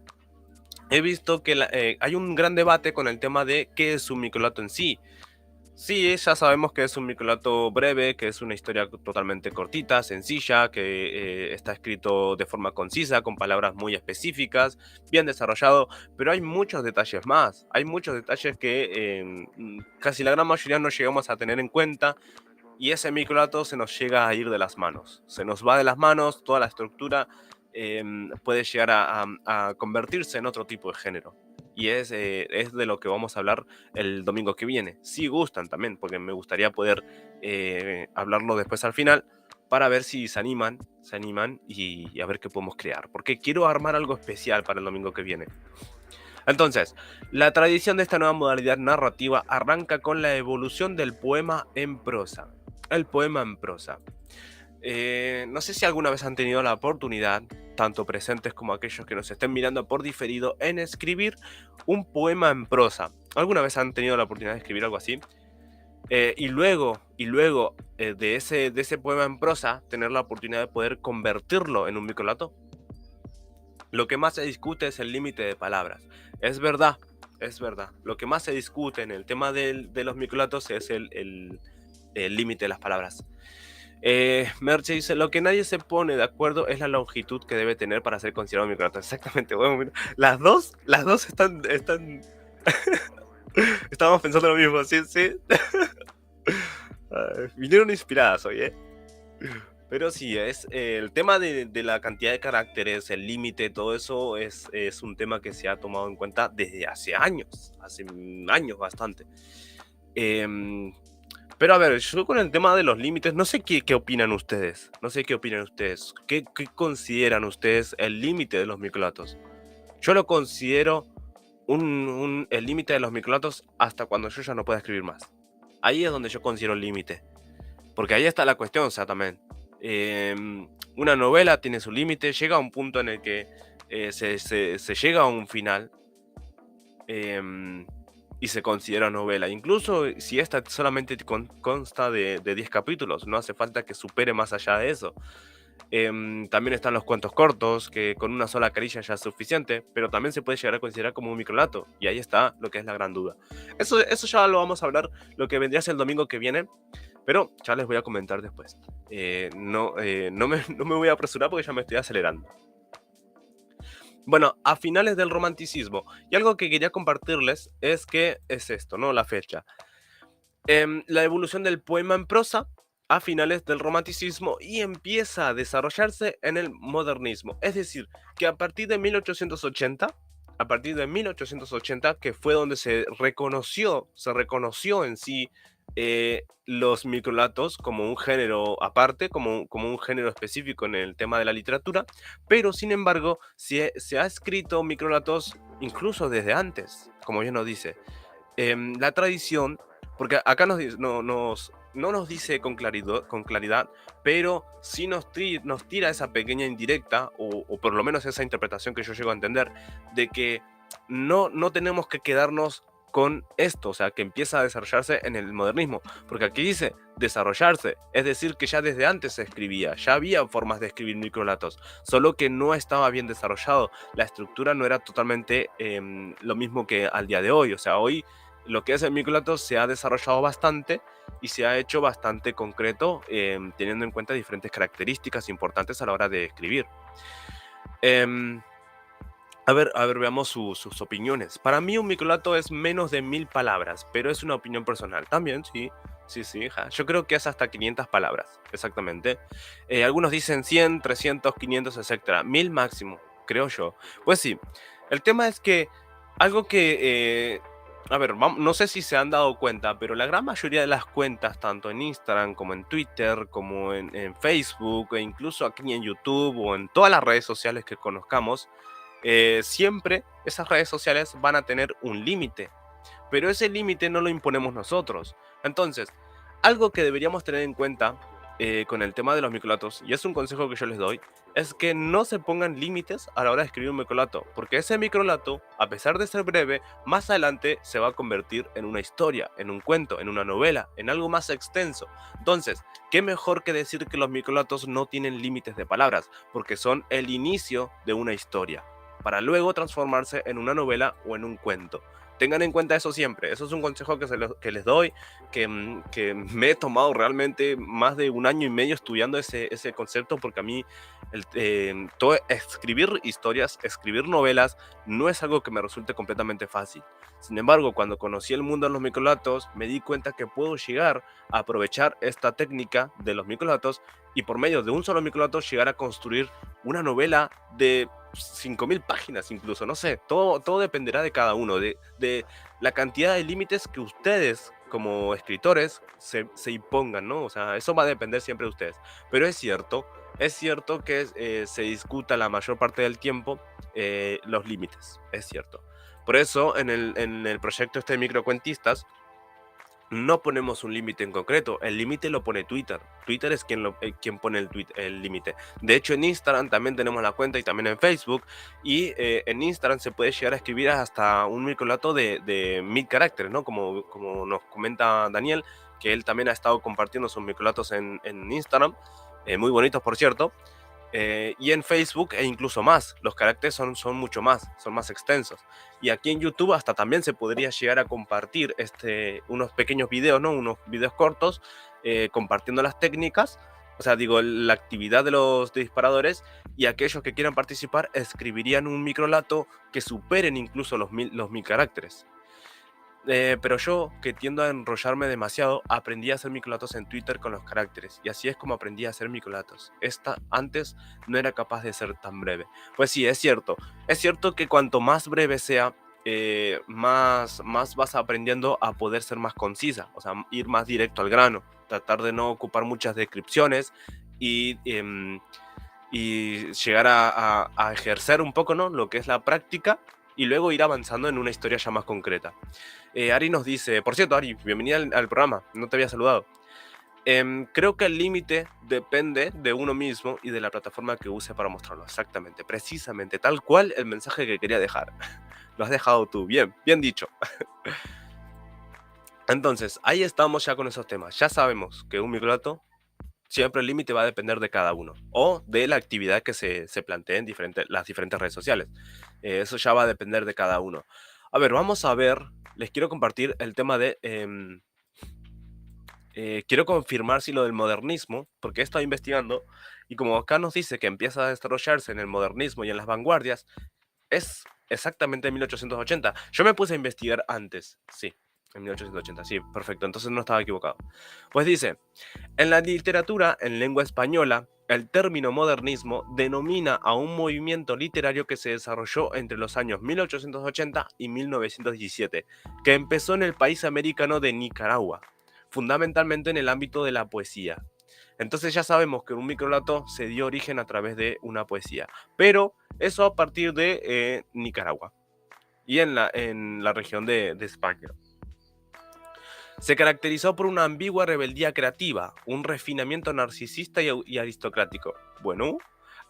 que hay un gran debate con el tema de qué es un microlato en sí. Sí, ya sabemos que es un microlato breve, que es una historia totalmente cortita, sencilla, que está escrito de forma concisa, con palabras muy específicas, bien desarrollado, pero hay muchos detalles más. Hay muchos detalles que casi la gran mayoría no llegamos a tener en cuenta, y ese microlato se nos llega a ir de las manos. Se nos va de las manos, toda la estructura puede llegar a convertirse en otro tipo de género. Y es de lo que vamos a hablar el domingo que viene. Si gustan también, porque me gustaría poder hablarlo después al final. para ver si se animan y a ver qué podemos crear, porque quiero armar algo especial para el domingo que viene. Entonces, la tradición de esta nueva modalidad narrativa arranca con la evolución del poema en prosa. El poema en prosa. No sé si alguna vez han tenido la oportunidad, tanto presentes como aquellos que nos estén mirando por diferido, en escribir un poema en prosa. ¿Alguna vez han tenido la oportunidad de escribir algo así? Y luego de ese poema en prosa, tener la oportunidad de poder convertirlo en un microlato. Lo que más se discute es el límite de palabras. Es verdad, es verdad. Lo que más se discute en el tema de los microlatos es el límite de las palabras. Merche dice, lo que nadie se pone de acuerdo es la longitud que debe tener para ser considerado un microlato. Exactamente, bueno, mira, las dos están estábamos pensando lo mismo, sí, sí. Vinieron inspiradas hoy, ¿eh? Pero sí, es el tema de la cantidad de caracteres, el límite, todo eso es un tema que se ha tomado en cuenta desde hace años bastante. Em, pero a ver, yo con el tema de los límites, no sé qué opinan ustedes, no sé qué opinan ustedes, qué consideran ustedes el límite de los microlatos. Yo lo considero el límite de los microlatos hasta cuando yo ya no pueda escribir más. Ahí es donde yo considero el límite. Porque ahí está la cuestión, o sea, también. Una novela tiene su límite, llega a un punto en el que se llega a un final y se considera novela. Incluso si esta solamente consta de 10 capítulos, no hace falta que supere más allá de eso. También están los cuentos cortos, que con una sola carilla ya es suficiente, pero también se puede llegar a considerar como un microlato. Y ahí está lo que es la gran duda. Eso ya lo vamos a hablar, lo que vendría a ser el domingo que viene. Pero ya les voy a comentar después. No me voy a apresurar porque ya me estoy acelerando. Bueno, a finales del romanticismo. Y algo que quería compartirles es que es esto, ¿no? La fecha. La evolución del poema en prosa a finales del romanticismo y empieza a desarrollarse en el modernismo. Es decir, que a partir de 1880, que fue donde se reconoció en sí los microlatos como un género aparte, como un género específico en el tema de la literatura, pero sin embargo se ha escrito microlatos incluso desde antes, como bien nos dice. La tradición, porque acá no nos dice con claridad, pero sí nos tira esa pequeña indirecta, o por lo menos esa interpretación que yo llego a entender, de que no tenemos que quedarnos con esto, o sea, que empieza a desarrollarse en el modernismo, porque aquí dice desarrollarse, es decir, que ya desde antes se escribía, ya había formas de escribir microlatos, solo que no estaba bien desarrollado, la estructura no era totalmente lo mismo que al día de hoy, o sea, hoy lo que es el microlato se ha desarrollado bastante y se ha hecho bastante concreto, teniendo en cuenta diferentes características importantes a la hora de escribir. Em, a ver, veamos sus opiniones. Para mí un microlato es menos de 1000 palabras, pero es una opinión personal. También, sí, sí, ja. Yo creo que es hasta 500 palabras, exactamente. Algunos dicen 100, 300, 500, etcétera. 1000 máximo, creo yo. Pues sí, el tema es que algo que... a ver, no sé si se han dado cuenta, pero la gran mayoría de las cuentas, tanto en Instagram como en Twitter, como en Facebook, e incluso aquí en YouTube o en todas las redes sociales que conozcamos, siempre esas redes sociales van a tener un límite, pero ese límite no lo imponemos nosotros. Entonces, algo que deberíamos tener en cuenta con el tema de los microlatos, y es un consejo que yo les doy, es que no se pongan límites a la hora de escribir un microlato, porque ese microlato, a pesar de ser breve, más adelante se va a convertir en una historia, en un cuento, en una novela, en algo más extenso. Entonces, ¿qué mejor que decir que los microlatos no tienen límites de palabras? Porque son el inicio de una historia, para luego transformarse en una novela o en un cuento. Tengan en cuenta eso siempre. Eso es un consejo que les doy, que me he tomado realmente más de 1 año y medio estudiando ese concepto, porque a mí todo, escribir historias, escribir novelas, no es algo que me resulte completamente fácil. Sin embargo, cuando conocí el mundo de los microlatos, me di cuenta que puedo llegar a aprovechar esta técnica de los microlatos y por medio de un solo microlato llegar a construir una novela de 5000 páginas incluso, no sé, todo dependerá de cada uno, de la cantidad de límites que ustedes como escritores se impongan, ¿no? O sea, eso va a depender siempre de ustedes. Pero es cierto que se discuta la mayor parte del tiempo los límites, es cierto. Por eso, en el proyecto este de microcuentistas, no ponemos un límite en concreto, el límite lo pone Twitter. Twitter es quien pone el límite. De hecho, en Instagram también tenemos la cuenta y también en Facebook. Y en Instagram se puede llegar a escribir hasta un microlato de 1000 caracteres, ¿no? Como nos comenta Daniel, que él también ha estado compartiendo sus microlatos en Instagram, muy bonitos por cierto. Y en Facebook e incluso más, los caracteres son mucho más, son más extensos. Y aquí en YouTube hasta también se podría llegar a compartir unos pequeños videos, ¿no? Unos videos cortos compartiendo las técnicas, o sea, digo, la actividad de los disparadores, y aquellos que quieran participar escribirían un microlato que superen incluso los 1000 caracteres. Pero yo, que tiendo a enrollarme demasiado, aprendí a hacer microlatos en Twitter con los caracteres. Y así es como aprendí a hacer microlatos. Antes no era capaz de ser tan breve. Pues sí, es cierto. Es cierto que cuanto más breve sea, más vas aprendiendo a poder ser más concisa. O sea, ir más directo al grano. Tratar de no ocupar muchas descripciones y llegar a ejercer un poco, ¿no? Lo que es la práctica y luego ir avanzando en una historia ya más concreta. Ari nos dice, por cierto, Ari, bienvenida al programa, no te había saludado. Creo que el límite depende de uno mismo y de la plataforma que use para mostrarlo. Exactamente, precisamente, tal cual el mensaje que quería dejar. Lo has dejado tú, bien, bien dicho. Entonces, ahí estamos ya con esos temas. Ya sabemos que un microlato, siempre el límite va a depender de cada uno o de la actividad que se plantee en las diferentes redes sociales. Eso ya va a depender de cada uno. A ver, vamos a ver, les quiero compartir el tema de... quiero confirmar si lo del modernismo, porque he estado investigando y como acá nos dice que empieza a desarrollarse en el modernismo y en las vanguardias, es exactamente en 1880. Yo me puse a investigar antes, sí, en 1880, sí, perfecto, entonces no estaba equivocado. Pues dice, en la literatura en lengua española, el término modernismo denomina a un movimiento literario que se desarrolló entre los años 1880 y 1917, que empezó en el país americano de Nicaragua, fundamentalmente en el ámbito de la poesía. Entonces ya sabemos que un microlato se dio origen a través de una poesía, pero eso a partir de Nicaragua y en la región de España. Se caracterizó por una ambigua rebeldía creativa, un refinamiento narcisista y aristocrático. Bueno,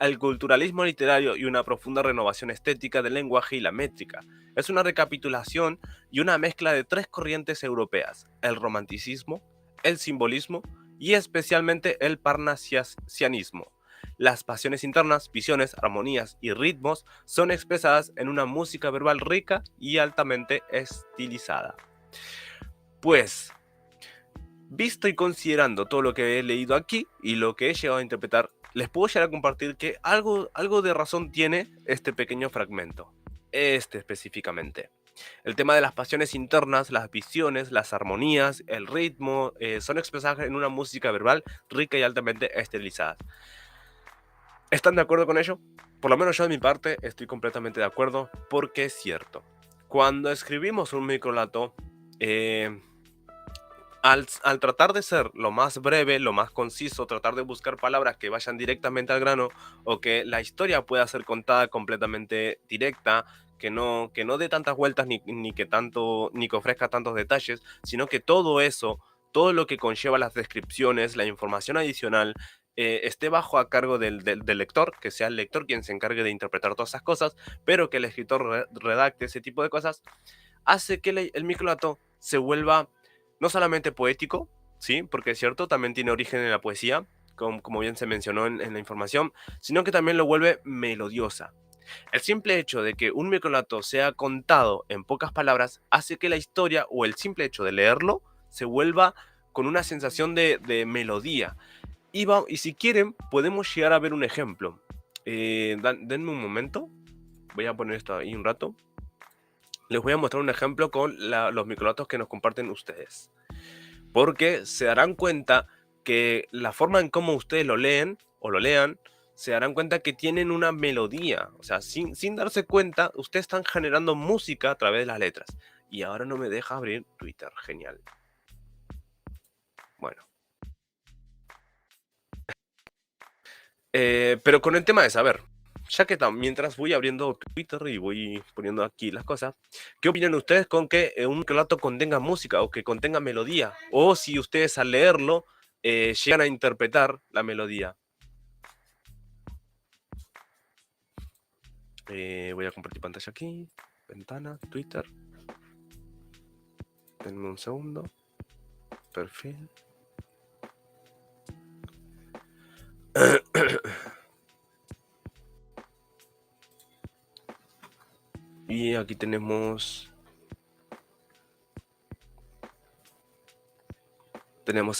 el culturalismo literario y una profunda renovación estética del lenguaje y la métrica. Es una recapitulación y una mezcla de tres corrientes europeas: el romanticismo, el simbolismo y especialmente el parnasianismo. Las pasiones internas, visiones, armonías y ritmos son expresadas en una música verbal rica y altamente estilizada. Pues, visto y considerando todo lo que he leído aquí y lo que he llegado a interpretar, les puedo llegar a compartir que algo de razón tiene este pequeño fragmento. Este específicamente. El tema de las pasiones internas, las visiones, las armonías, el ritmo, son expresadas en una música verbal rica y altamente estilizada. ¿Están de acuerdo con ello? Por lo menos yo de mi parte estoy completamente de acuerdo, porque es cierto. Cuando escribimos un microlato, al tratar de ser lo más breve, lo más conciso, tratar de buscar palabras que vayan directamente al grano o que la historia pueda ser contada completamente directa, que no dé tantas vueltas ni que ofrezca tantos detalles, sino que todo eso, todo lo que conlleva las descripciones, la información adicional, esté bajo a cargo del lector, que sea el lector quien se encargue de interpretar todas esas cosas, pero que el escritor redacte ese tipo de cosas, hace que el microlato se vuelva no solamente poético, ¿sí? Porque es cierto, también tiene origen en la poesía, como bien se mencionó en la información, sino que también lo vuelve melodiosa. El simple hecho de que un microlato sea contado en pocas palabras hace que la historia o el simple hecho de leerlo se vuelva con una sensación de melodía. Y si quieren, podemos llegar a ver un ejemplo. Denme un momento. Voy a poner esto ahí un rato. Les voy a mostrar un ejemplo con los microlatos que nos comparten ustedes. Porque se darán cuenta que la forma en cómo ustedes lo leen o lo lean, se darán cuenta que tienen una melodía. O sea, sin darse cuenta, ustedes están generando música a través de las letras. Y ahora no me deja abrir Twitter. Genial. Bueno. Pero con el tema de saber, ya que mientras voy abriendo Twitter y voy poniendo aquí las cosas, ¿qué opinan ustedes con que un relato contenga música o que contenga melodía? O si ustedes al leerlo llegan a interpretar la melodía. Voy a compartir pantalla aquí, ventana, Twitter. Denme un segundo. Perfil. Y aquí tenemos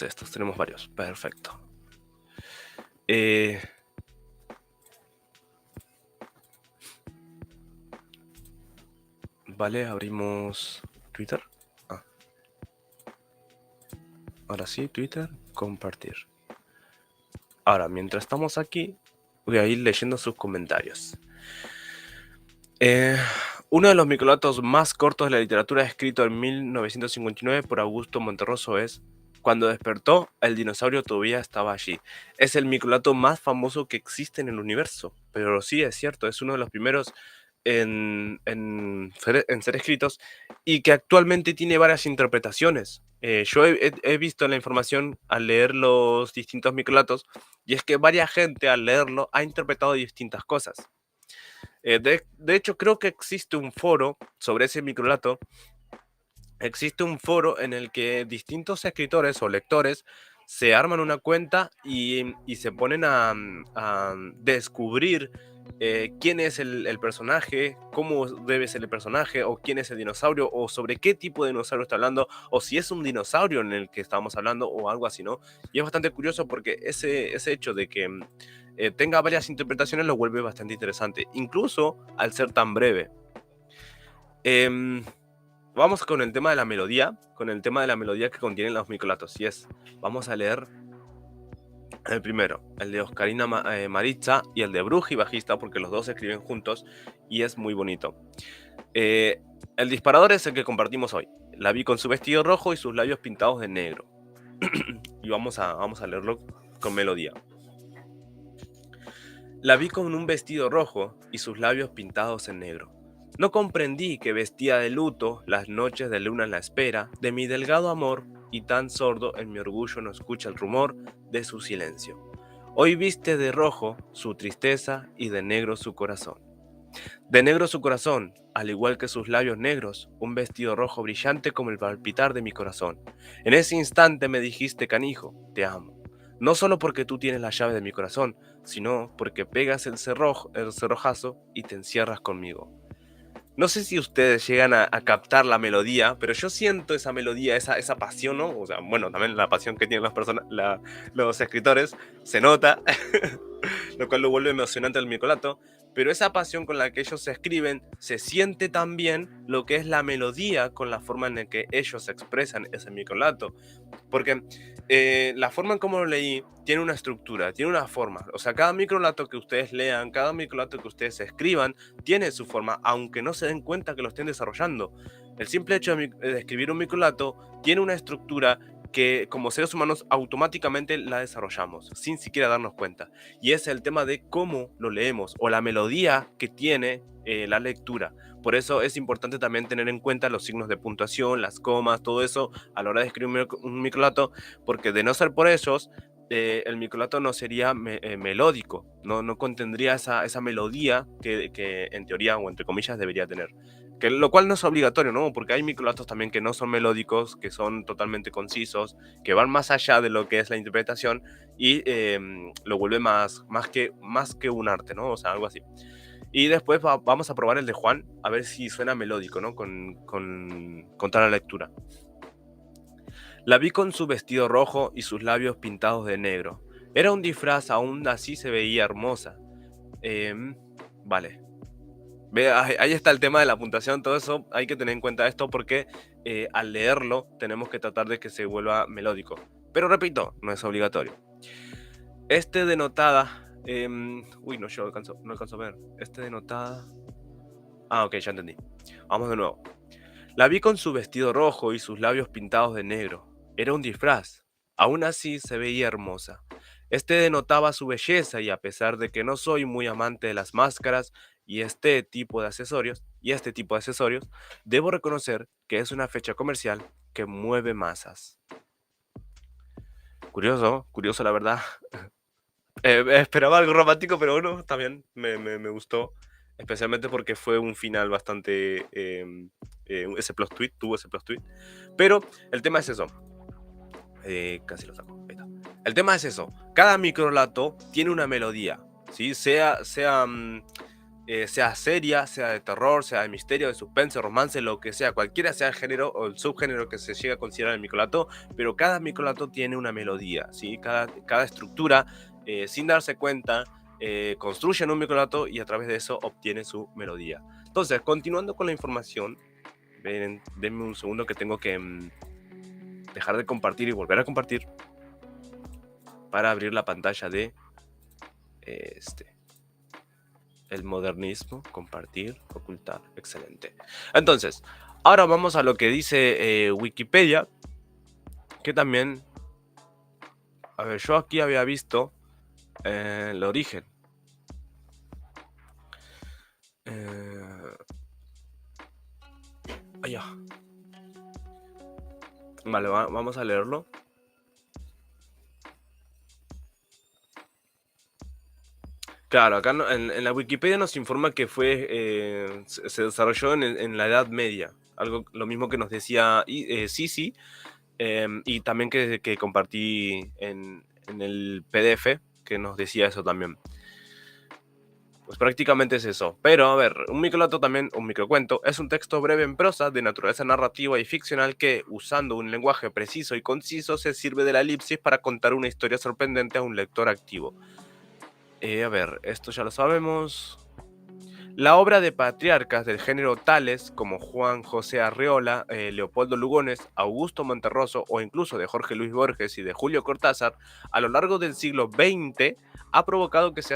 estos, tenemos varios. Perfecto. Vale, abrimos Twitter. Ahora sí, Twitter, compartir. Ahora, mientras estamos aquí, voy a ir leyendo sus comentarios. Uno de los microrelatos más cortos de la literatura, escrito en 1959 por Augusto Monterroso, es Cuando despertó, el dinosaurio todavía estaba allí. Es el microrelato más famoso que existe en el universo, pero sí es cierto, es uno de los primeros en ser escritos y que actualmente tiene varias interpretaciones. Yo he visto la información al leer los distintos microrelatos y es que varias gente al leerlo ha interpretado distintas cosas. De hecho, creo que existe un foro sobre ese microrelato. Existe un foro en el que distintos escritores o lectores se arman una cuenta y se ponen a descubrir quién es el personaje, cómo debe ser el personaje, o quién es el dinosaurio, o sobre qué tipo de dinosaurio está hablando, o si es un dinosaurio en el que estamos hablando, o algo así, ¿no? Y es bastante curioso porque ese hecho de que tenga varias interpretaciones lo vuelve bastante interesante, incluso al ser tan breve. Vamos con el tema de la melodía, que contienen los microlatos. Y vamos a leer el primero, el de Oscarina Maritza y el de Bruji Bajista, porque los dos se escriben juntos y es muy bonito. El disparador es el que compartimos hoy. La vi con su vestido rojo y sus labios pintados de negro. Y vamos a leerlo con melodía. La vi con un vestido rojo y sus labios pintados en negro. No comprendí que vestía de luto las noches de luna en la espera de mi delgado amor, y tan sordo en mi orgullo no escucha el rumor de su silencio. Hoy viste de rojo su tristeza y de negro su corazón. De negro su corazón, al igual que sus labios negros, un vestido rojo brillante como el palpitar de mi corazón. En ese instante me dijiste, canijo, te amo. No solo porque tú tienes la llave de mi corazón, sino porque pegas el cerrojazo y te encierras conmigo. No sé si ustedes llegan a captar la melodía, pero yo siento esa melodía, esa pasión, ¿no? O sea, bueno, también la pasión que tienen los escritores, se nota, lo cual lo vuelve emocionante el microlato, pero esa pasión con la que ellos se escriben, se siente también lo que es la melodía con la forma en la que ellos expresan ese microlato. Porque la forma en cómo lo leí tiene una estructura, tiene una forma. O sea, cada microlato que ustedes lean, cada microlato que ustedes escriban, tiene su forma, aunque no se den cuenta que lo estén desarrollando. El simple hecho de escribir un microlato tiene una estructura que como seres humanos automáticamente la desarrollamos, sin siquiera darnos cuenta. Y es el tema de cómo lo leemos o la melodía que tiene la lectura. Por eso es importante también tener en cuenta los signos de puntuación, las comas, todo eso a la hora de escribir un microlato, porque de no ser por ellos, el microlato no sería melódico, no contendría esa melodía que en teoría o entre comillas debería tener. Lo cual no es obligatorio, ¿no? Porque hay microlatos también que no son melódicos, que son totalmente concisos, que van más allá de lo que es la interpretación y lo vuelve más que un arte, ¿no? O sea, algo así. Y después vamos a probar el de Juan, a ver si suena melódico, ¿no? Con toda la lectura. La vi con su vestido rojo y sus labios pintados de negro. Era un disfraz, aún así se veía hermosa. Vale. Ahí está el tema de la puntuación, todo eso hay que tener en cuenta esto porque al leerlo tenemos que tratar de que se vuelva melódico. Pero repito, no es obligatorio. Este denotada... uy, yo no alcanzo a ver. Este denotada... Ah, ok, ya entendí. Vamos de nuevo. La vi con su vestido rojo y sus labios pintados de negro. Era un disfraz. Aún así se veía hermosa. Este denotaba su belleza y a pesar de que no soy muy amante de las máscaras y este tipo de accesorios, debo reconocer que es una fecha comercial que mueve masas. Curioso, curioso la verdad. Esperaba algo romántico, pero bueno, también me gustó. Especialmente porque fue un final bastante... ese plot twist, tuvo ese plot twist. Pero el tema es eso. Casi lo saco. Ahí está. El tema es eso. Cada microlato tiene una melodía. ¿Sí? Sea seria, sea de terror, sea de misterio, de suspense, romance, lo que sea, cualquiera sea el género o el subgénero que se llegue a considerar el microlato, pero cada microlato tiene una melodía, ¿sí? Cada estructura, sin darse cuenta, construyen un microlato y a través de eso obtiene su melodía. Entonces, continuando con la información, denme un segundo que tengo que dejar de compartir y volver a compartir para abrir la pantalla de el modernismo, compartir, ocultar, excelente. Entonces, ahora vamos a lo que dice Wikipedia, que también, a ver, yo aquí había visto el origen. Allá. Vale, vamos a leerlo. Claro, acá en la Wikipedia nos informa que se desarrolló en la Edad Media, algo lo mismo que nos decía Sisi, y también que compartí en el PDF, que nos decía eso también. Pues prácticamente es eso. Pero, a ver, un microlato también, un microcuento, es un texto breve en prosa de naturaleza narrativa y ficcional que, usando un lenguaje preciso y conciso, se sirve de la elipsis para contar una historia sorprendente a un lector activo. A ver, esto ya lo sabemos. La obra de patriarcas del género tales como Juan José Arreola, Leopoldo Lugones, Augusto Monterroso o incluso de Jorge Luis Borges y de Julio Cortázar, a lo largo del siglo XX ha provocado que se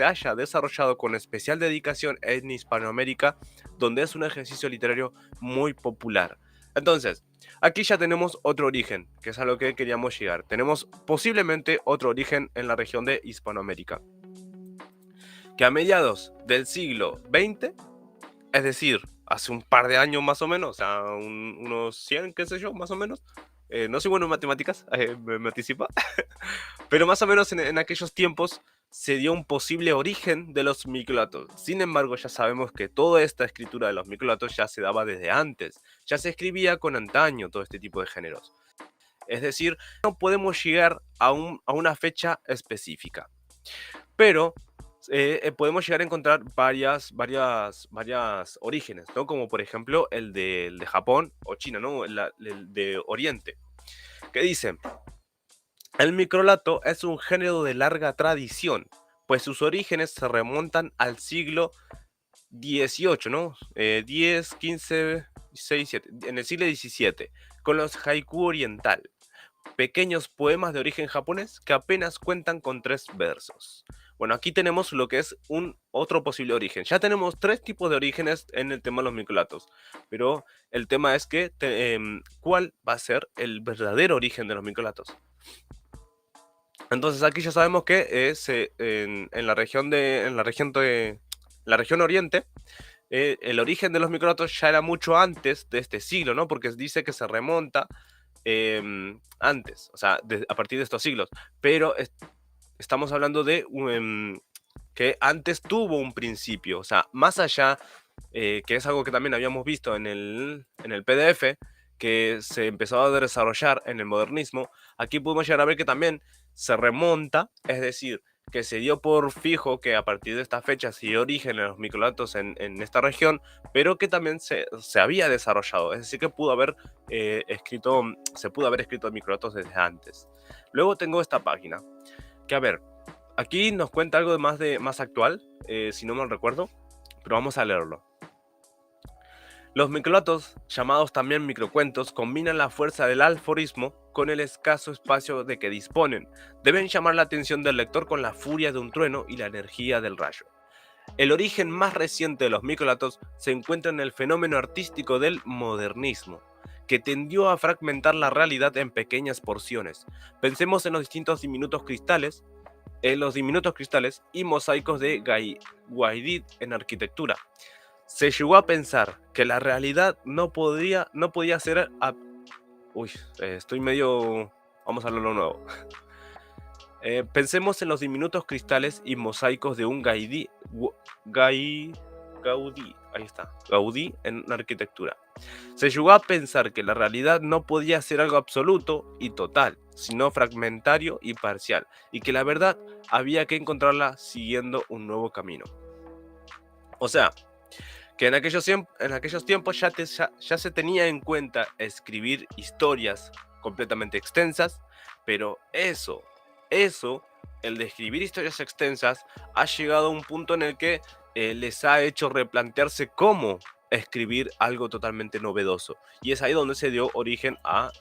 haya desarrollado con especial dedicación en Hispanoamérica, donde es un ejercicio literario muy popular. Entonces, aquí ya tenemos otro origen, que es a lo que queríamos llegar. Tenemos posiblemente otro origen en la región de Hispanoamérica, que a mediados del siglo XX, es decir, hace un par de años más o menos, o sea, unos 100, qué sé yo, más o menos. No soy bueno en matemáticas, me anticipa, pero más o menos en aquellos tiempos se dio un posible origen de los microlatos. Sin embargo, ya sabemos que toda esta escritura de los microlatos ya se daba desde antes, ya se escribía con antaño todo este tipo de géneros. Es decir, no podemos llegar a una fecha específica, pero podemos llegar a encontrar varias orígenes, ¿no? Como por ejemplo el de Japón o China, ¿no? El de Oriente, que dice: el microlato es un género de larga tradición, pues sus orígenes se remontan al siglo XVIII, ¿no? 10, 15, 6, 7, en el siglo XVII, con los haiku oriental, pequeños poemas de origen japonés que apenas cuentan con 3 versos. Bueno, aquí tenemos lo que es un otro posible origen. Ya tenemos 3 tipos de orígenes en el tema de los microlatos, pero el tema es que ¿cuál va a ser el verdadero origen de los microlatos? Entonces aquí ya sabemos que en la región oriente, el origen de los microlatos ya era mucho antes de este siglo, ¿no? Porque dice que se remonta antes, o sea, a partir de estos siglos. Pero estamos hablando de que antes tuvo un principio, o sea, más allá, que es algo que también habíamos visto en el PDF, que se empezó a desarrollar en el modernismo. Aquí podemos llegar a ver que también se remonta, es decir, que se dio por fijo que a partir de esta fecha se dio origen a los microlatos en esta región, pero que también se había desarrollado, es decir, que se pudo haber escrito microlatos desde antes. Luego tengo esta página, que a ver, aquí nos cuenta algo más actual, si no mal recuerdo, pero vamos a leerlo. Los microlatos, llamados también microcuentos, combinan la fuerza del aforismo con el escaso espacio de que disponen. Deben llamar la atención del lector con la furia de un trueno y la energía del rayo. El origen más reciente de los microlatos se encuentra en el fenómeno artístico del modernismo, que tendió a fragmentar la realidad en pequeñas porciones. Pensemos en los distintos diminutos cristales, y mosaicos de Gaudí en arquitectura. Se llegó a pensar que la realidad no podía ser... Uy, estoy medio... Vamos a hablarlo nuevo. Pensemos en los diminutos cristales y mosaicos de un Gaudí, ahí está, Gaudí en arquitectura. Se llegó a pensar que la realidad no podía ser algo absoluto y total, sino fragmentario y parcial, y que la verdad había que encontrarla siguiendo un nuevo camino. O sea, que en aquellos tiempos ya se tenía en cuenta escribir historias completamente extensas, pero eso, el de escribir historias extensas, ha llegado a un punto en el que les ha hecho replantearse cómo escribir algo totalmente novedoso. Y es ahí donde se dio origen a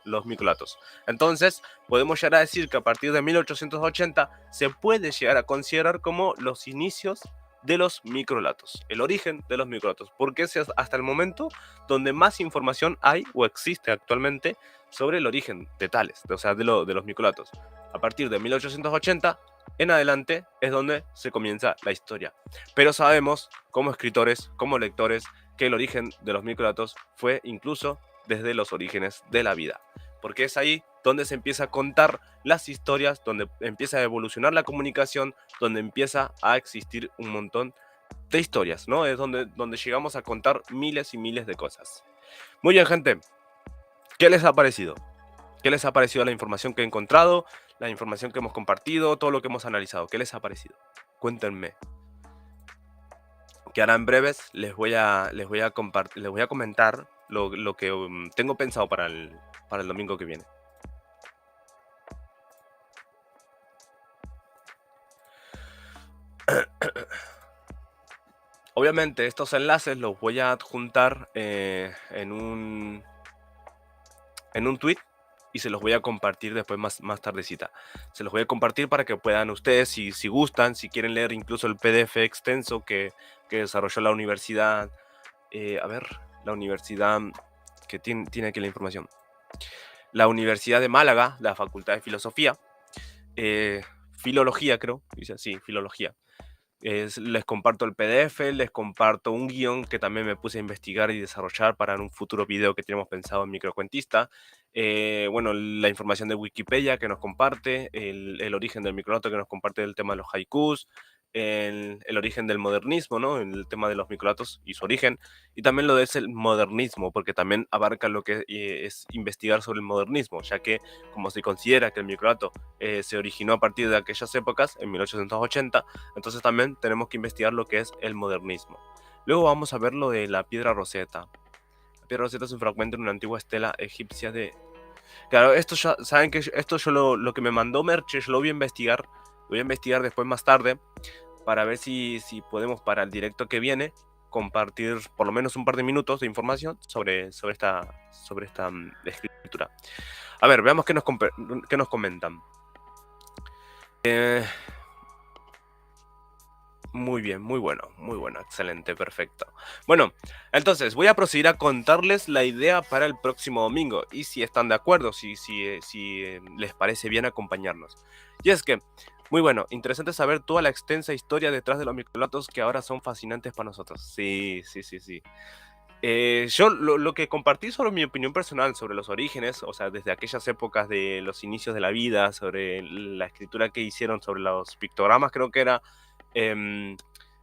los microlatos. Entonces, podemos llegar a decir que a partir de 1880 se puede llegar a considerar como los inicios de los microlatos, el origen de los microlatos, porque es hasta el momento donde más información hay o existe actualmente sobre el origen de tales, o sea, de los microlatos. A partir de 1880 en adelante es donde se comienza la historia. Pero sabemos, como escritores, como lectores, que el origen de los microlatos fue incluso desde los orígenes de la vida, porque es ahí donde se empieza a contar las historias, donde empieza a evolucionar la comunicación, donde empieza a existir un montón de historias, ¿no? Es donde llegamos a contar miles y miles de cosas. Muy bien, gente. ¿Qué les ha parecido? ¿Qué les ha parecido la información que he encontrado, la información que hemos compartido, todo lo que hemos analizado? ¿Qué les ha parecido? Cuéntenme. Que ahora en breves les voy a comentar lo que tengo pensado para el domingo que viene. Obviamente estos enlaces los voy a adjuntar en un tweet y se los voy a compartir después más tardecita. Se los voy a compartir para que puedan ustedes, si gustan, si quieren leer incluso el PDF extenso que desarrolló la universidad. La universidad que tiene aquí la información. La Universidad de Málaga, la Facultad de Filosofía. Filología, creo. Dice así, filología. Les comparto el PDF, les comparto un guión que también me puse a investigar y desarrollar para un futuro video que tenemos pensado en Microcuentista. Bueno, la información de Wikipedia que nos comparte, el origen del microlato que nos comparte el tema de los haikus, el origen del modernismo, ¿no? El tema de los microlatos y su origen, y también lo es el modernismo, porque también abarca lo que es investigar sobre el modernismo, ya que como se considera que el microlato se originó a partir de aquellas épocas, en 1880, entonces también tenemos que investigar lo que es el modernismo. Luego vamos a ver lo de la piedra Rosetta. La piedra Rosetta es un fragmento de una antigua estela egipcia de... Claro, esto ya, saben que esto yo lo que me mandó Merche, yo lo voy a investigar. Lo voy a investigar después más tarde para ver si podemos para el directo que viene compartir por lo menos un par de minutos de información sobre esta escritura. A ver, veamos qué nos comentan. Muy bien, muy bueno, excelente, perfecto. Bueno, entonces voy a proceder a contarles la idea para el próximo domingo y si están de acuerdo, si les parece bien acompañarnos. Y es que, muy bueno, interesante saber toda la extensa historia detrás de los microlatos que ahora son fascinantes para nosotros. Sí. Yo lo que compartí sobre mi opinión personal sobre los orígenes, o sea, desde aquellas épocas de los inicios de la vida, sobre la escritura que hicieron, sobre los pictogramas, creo que era...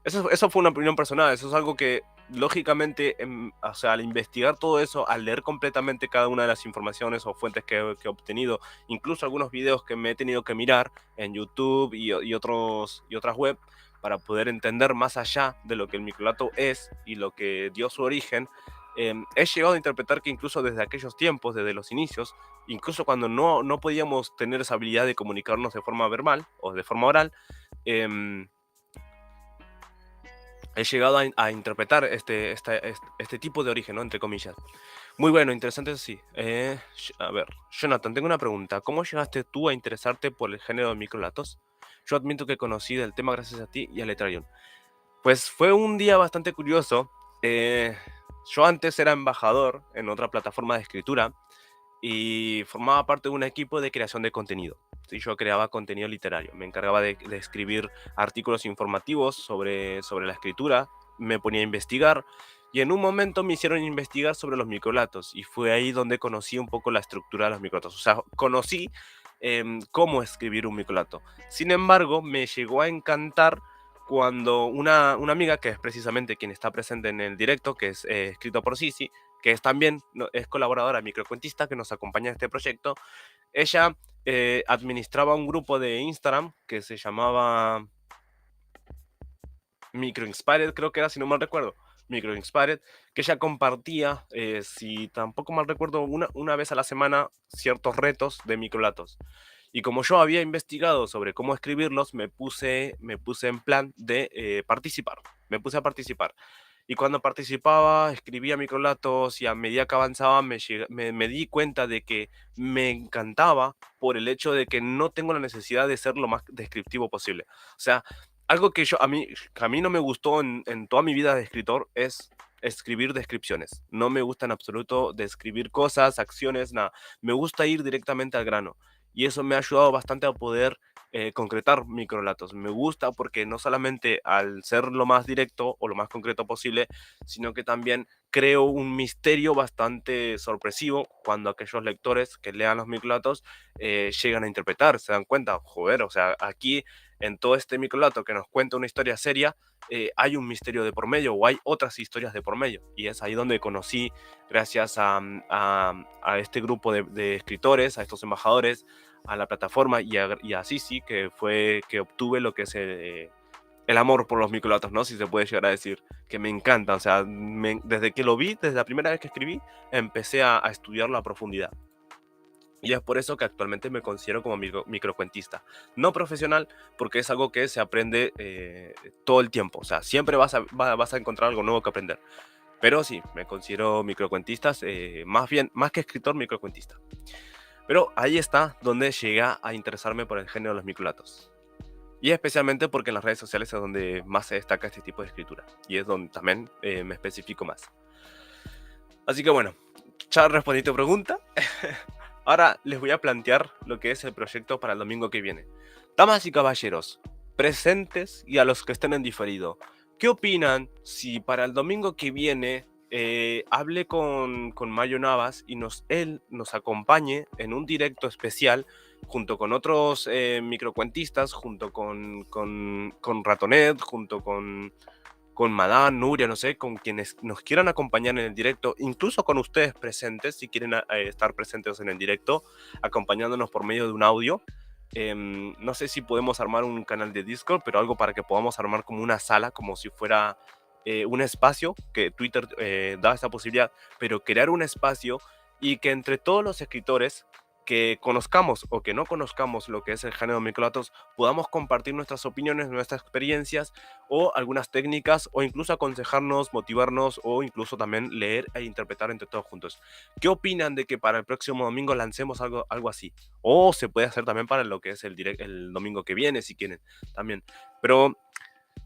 eso fue una opinión personal, eso es algo que lógicamente, o sea, al investigar todo eso, al leer completamente cada una de las informaciones o fuentes que he obtenido, incluso algunos videos que me he tenido que mirar en YouTube y otras web, para poder entender más allá de lo que el microlato es y lo que dio su origen, he llegado a interpretar que incluso desde aquellos tiempos, desde los inicios, incluso cuando no podíamos tener esa habilidad de comunicarnos de forma verbal o de forma oral, he llegado a interpretar este tipo de origen, ¿no? Entre comillas. Muy bueno, interesante, sí. A ver, Jonathan, tengo una pregunta. ¿Cómo llegaste tú a interesarte por el género de microlatos? Yo admito que conocí del tema gracias a ti y a Letrarion. Pues fue un día bastante curioso. Yo antes era embajador en otra plataforma de escritura y formaba parte de un equipo de creación de contenido. Sí, yo creaba contenido literario, me encargaba de escribir artículos informativos sobre la escritura, me ponía a investigar y en un momento me hicieron investigar sobre los microlatos y fue ahí donde conocí un poco la estructura de los microlatos. O sea, conocí cómo escribir un microlato. Sin embargo, me llegó a encantar cuando una amiga, que es precisamente quien está presente en el directo, que es escrito por Sisi, que es también es colaboradora microcuentista que nos acompaña en este proyecto. Ella administraba un grupo de Instagram que se llamaba Micro Inspired, creo que era, si no mal recuerdo. Micro Inspired, que ella compartía, si tampoco mal recuerdo, una vez a la semana ciertos retos de microlatos. Y como yo había investigado sobre cómo escribirlos, me puse en plan de participar. Me puse a participar. Y cuando participaba, escribía microlatos y a medida que avanzaba me di cuenta de que me encantaba por el hecho de que no tengo la necesidad de ser lo más descriptivo posible. O sea, algo que a mí no me gustó en toda mi vida de escritor es escribir descripciones. No me gusta en absoluto describir cosas, acciones, nada. Me gusta ir directamente al grano. Y eso me ha ayudado bastante a poder concretar microlatos. Me gusta porque no solamente al ser lo más directo o lo más concreto posible, sino que también creo un misterio bastante sorpresivo cuando aquellos lectores que lean los microlatos llegan a interpretar, se dan cuenta, joder, o sea, aquí en todo este microlato que nos cuenta una historia seria, hay un misterio de por medio o hay otras historias de por medio. Y es ahí donde conocí, gracias a este grupo de escritores, a estos embajadores, a la plataforma y a Sisi, que fue que obtuve lo que es el amor por los microlatos, ¿no? Si se puede llegar a decir, que me encanta. O sea, desde que lo vi, desde la primera vez que escribí, empecé a estudiarlo a profundidad. Y es por eso que actualmente me considero como microcuentista. No profesional, porque es algo que se aprende todo el tiempo. O sea, siempre vas a encontrar algo nuevo que aprender. Pero sí, me considero microcuentista, más bien, más que escritor, microcuentista. Pero ahí está donde llega a interesarme por el género de los microlatos. Y especialmente porque en las redes sociales es donde más se destaca este tipo de escritura. Y es donde también me especifico más. Así que bueno, ya respondí tu pregunta. Ahora les voy a plantear lo que es el proyecto para el domingo que viene. Damas y caballeros, presentes y a los que estén en diferido, ¿qué opinan si para el domingo que viene hable con Mayo Navas y él nos acompañe en un directo especial junto con otros microcuentistas, junto con Ratonet, junto con Madame, Nuria, no sé, con quienes nos quieran acompañar en el directo, incluso con ustedes presentes, si quieren estar presentes en el directo, acompañándonos por medio de un audio? No sé si podemos armar un canal de Discord, pero algo para que podamos armar como una sala, como si fuera un espacio, que Twitter da esa posibilidad, pero crear un espacio y que entre todos los escritores que conozcamos o que no conozcamos lo que es el género de microlatos, podamos compartir nuestras opiniones, nuestras experiencias o algunas técnicas o incluso aconsejarnos, motivarnos o incluso también leer e interpretar entre todos juntos. ¿Qué opinan de que para el próximo domingo lancemos algo así? O se puede hacer también para lo que es el domingo que viene, si quieren, también. Pero,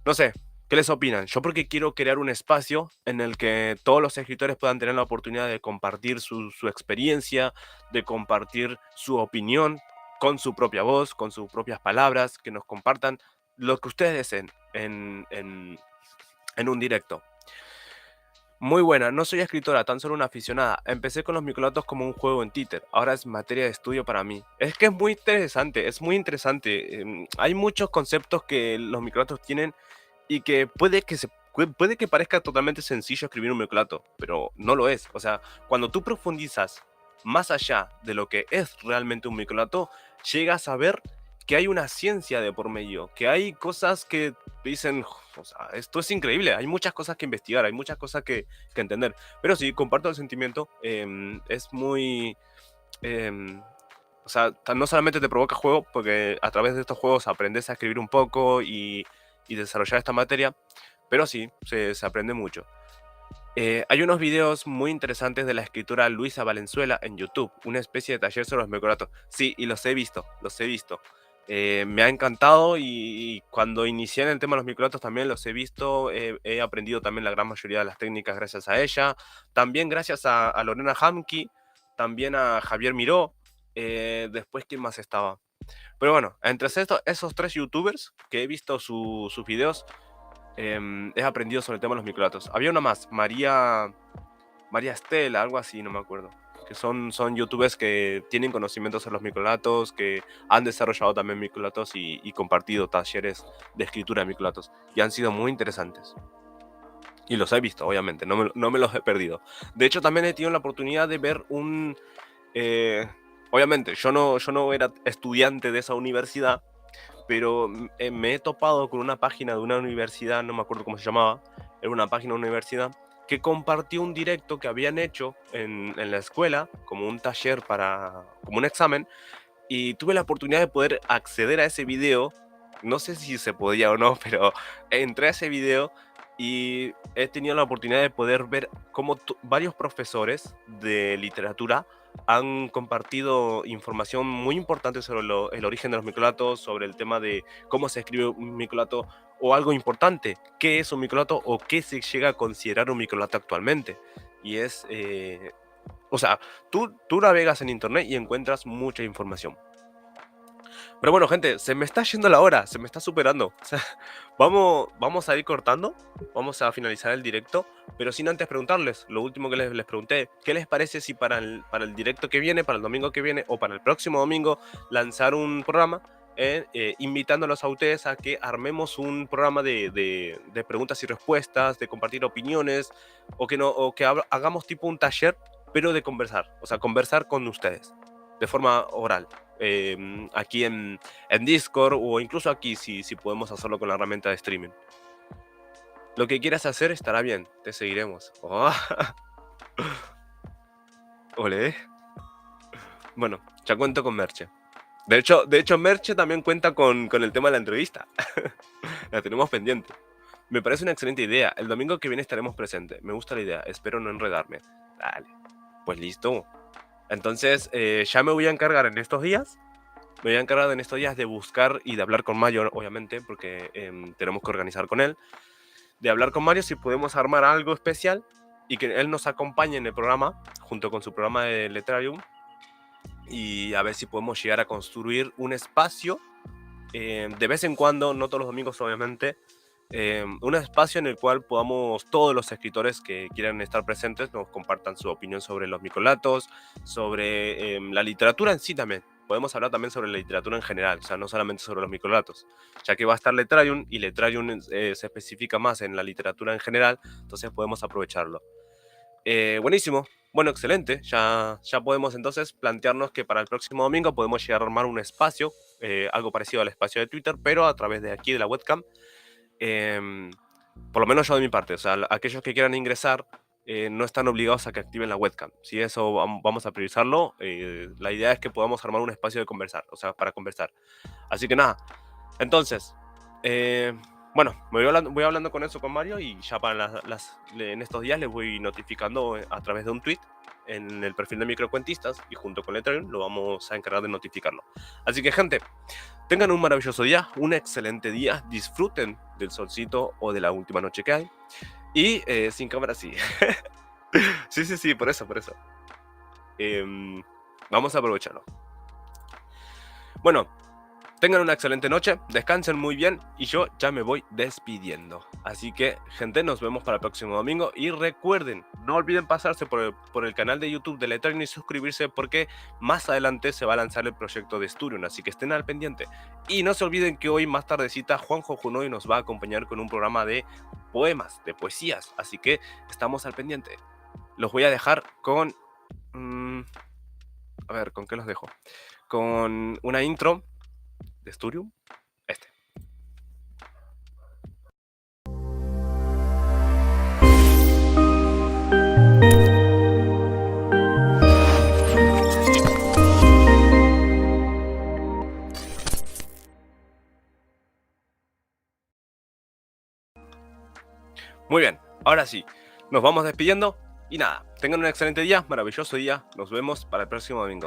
no sé, ¿qué les opinan? Yo porque quiero crear un espacio en el que todos los escritores puedan tener la oportunidad de compartir su experiencia, de compartir su opinión con su propia voz, con sus propias palabras, que nos compartan lo que ustedes deseen en un directo. Muy buena, no soy escritora, tan solo una aficionada. Empecé con los microlatos como un juego en Twitter, ahora es materia de estudio para mí. Es que es muy interesante, es muy interesante. Hay muchos conceptos que los microlatos tienen y que puede que parezca totalmente sencillo escribir un microlato, pero no lo es. O sea, cuando tú profundizas más allá de lo que es realmente un microlato, llegas a ver que hay una ciencia de por medio, que hay cosas que dicen, o sea, esto es increíble, hay muchas cosas que investigar, hay muchas cosas que entender. Pero sí, comparto el sentimiento, es muy... em, o sea, no solamente te provoca juego, porque a través de estos juegos aprendes a escribir un poco y desarrollar esta materia, pero sí, se aprende mucho. Hay unos videos muy interesantes de la escritora Luisa Valenzuela en YouTube, una especie de taller sobre los microlatos. Sí, y los he visto, los he visto. Me ha encantado y cuando inicié en el tema de los microlatos también los he visto, he aprendido también la gran mayoría de las técnicas gracias a ella, también gracias a Lorena Hamki, también a Javier Miró, después quién más estaba. Pero bueno, entre esos tres youtubers que he visto sus videos, he aprendido sobre el tema de los microlatos. Había una más, María Estela, algo así, no me acuerdo. Que son youtubers que tienen conocimientos sobre los microlatos, que han desarrollado también microlatos y compartido talleres de escritura de microlatos. Y han sido muy interesantes. Y los he visto, obviamente, no me los he perdido. De hecho, también he tenido la oportunidad de ver obviamente, yo no era estudiante de esa universidad, pero me he topado con una página de una universidad, no me acuerdo cómo se llamaba, era una página de una universidad, que compartió un directo que habían hecho en la escuela, como un taller como un examen, y tuve la oportunidad de poder acceder a ese video, no sé si se podía o no, pero entré a ese video y he tenido la oportunidad de poder ver cómo varios profesores de literatura han compartido información muy importante sobre el origen de los microlatos, sobre el tema de cómo se escribe un microlato o algo importante, qué es un microlato o qué se llega a considerar un microlato actualmente. Y o sea, tú navegas en internet y encuentras mucha información. Pero bueno, gente, se me está yendo la hora, se me está superando. O sea, vamos a ir cortando, vamos a finalizar el directo, pero sin antes preguntarles, lo último que les pregunté, ¿qué les parece si para el directo que viene, para el domingo que viene o para el próximo domingo, lanzar un programa invitándolos a ustedes a que armemos un programa de preguntas y respuestas, de compartir opiniones, o que, no, o que hagamos tipo un taller, pero de conversar, o sea, conversar con ustedes, de forma oral? Aquí en Discord o incluso aquí si podemos hacerlo con la herramienta de streaming. Lo que quieras hacer estará bien, te seguiremos. Oh. Ole. Bueno, ya cuento con Merche. De hecho Merche también cuenta con el tema de la entrevista. La tenemos pendiente. Me parece una excelente idea. El domingo que viene estaremos presentes. Me gusta la idea. Espero no enredarme. Dale. Pues listo. Entonces, ya me voy a encargar en estos días. Me voy a encargar en estos días de buscar y de hablar con Mario, obviamente, porque tenemos que organizar con él. De hablar con Mario si podemos armar algo especial y que él nos acompañe en el programa, junto con su programa de Letrarium, y a ver si podemos llegar a construir un espacio, de vez en cuando, no todos los domingos obviamente, un espacio en el cual podamos todos los escritores que quieran estar presentes nos compartan su opinión sobre los microlatos, sobre la literatura en sí también. Podemos hablar también sobre la literatura en general, o sea, no solamente sobre los microlatos, ya que va a estar Letrarium y Letrarium se especifica más en la literatura en general, entonces podemos aprovecharlo. Buenísimo, bueno, excelente. Ya podemos entonces plantearnos que para el próximo domingo podemos llegar a armar un espacio, algo parecido al espacio de Twitter, pero a través de aquí de la webcam. Em, por lo menos yo de mi parte, o sea, aquellos que quieran ingresar no están obligados a que activen la webcam. Si eso vamos a priorizarlo, la idea es que podamos armar un espacio de conversar, o sea, para conversar. Así que nada, entonces, bueno, voy hablando con eso con Mario y ya para en estos días les voy notificando a través de un tweet en el perfil de Microcuentistas y junto con Ethereum lo vamos a encargar de notificarlo. Así que gente, tengan un maravilloso día, un excelente día, disfruten del solcito o de la última noche que hay. Y sin cámara sí. Sí, por eso. Vamos a aprovecharlo. Bueno, tengan una excelente noche, descansen muy bien y yo ya me voy despidiendo. Así que, gente, nos vemos para el próximo domingo y recuerden, no olviden pasarse por el canal de YouTube de Letrarium y suscribirse porque más adelante se va a lanzar el proyecto de Sturium, así que estén al pendiente. Y no se olviden que hoy más tardecita Juanjo Junoy nos va a acompañar con un programa de poemas, de poesías, así que estamos al pendiente. Los voy a dejar con... a ver, ¿con qué los dejo? Con una intro de Sturium. Muy bien, ahora sí, nos vamos despidiendo y nada, tengan un excelente día, maravilloso día, nos vemos para el próximo domingo.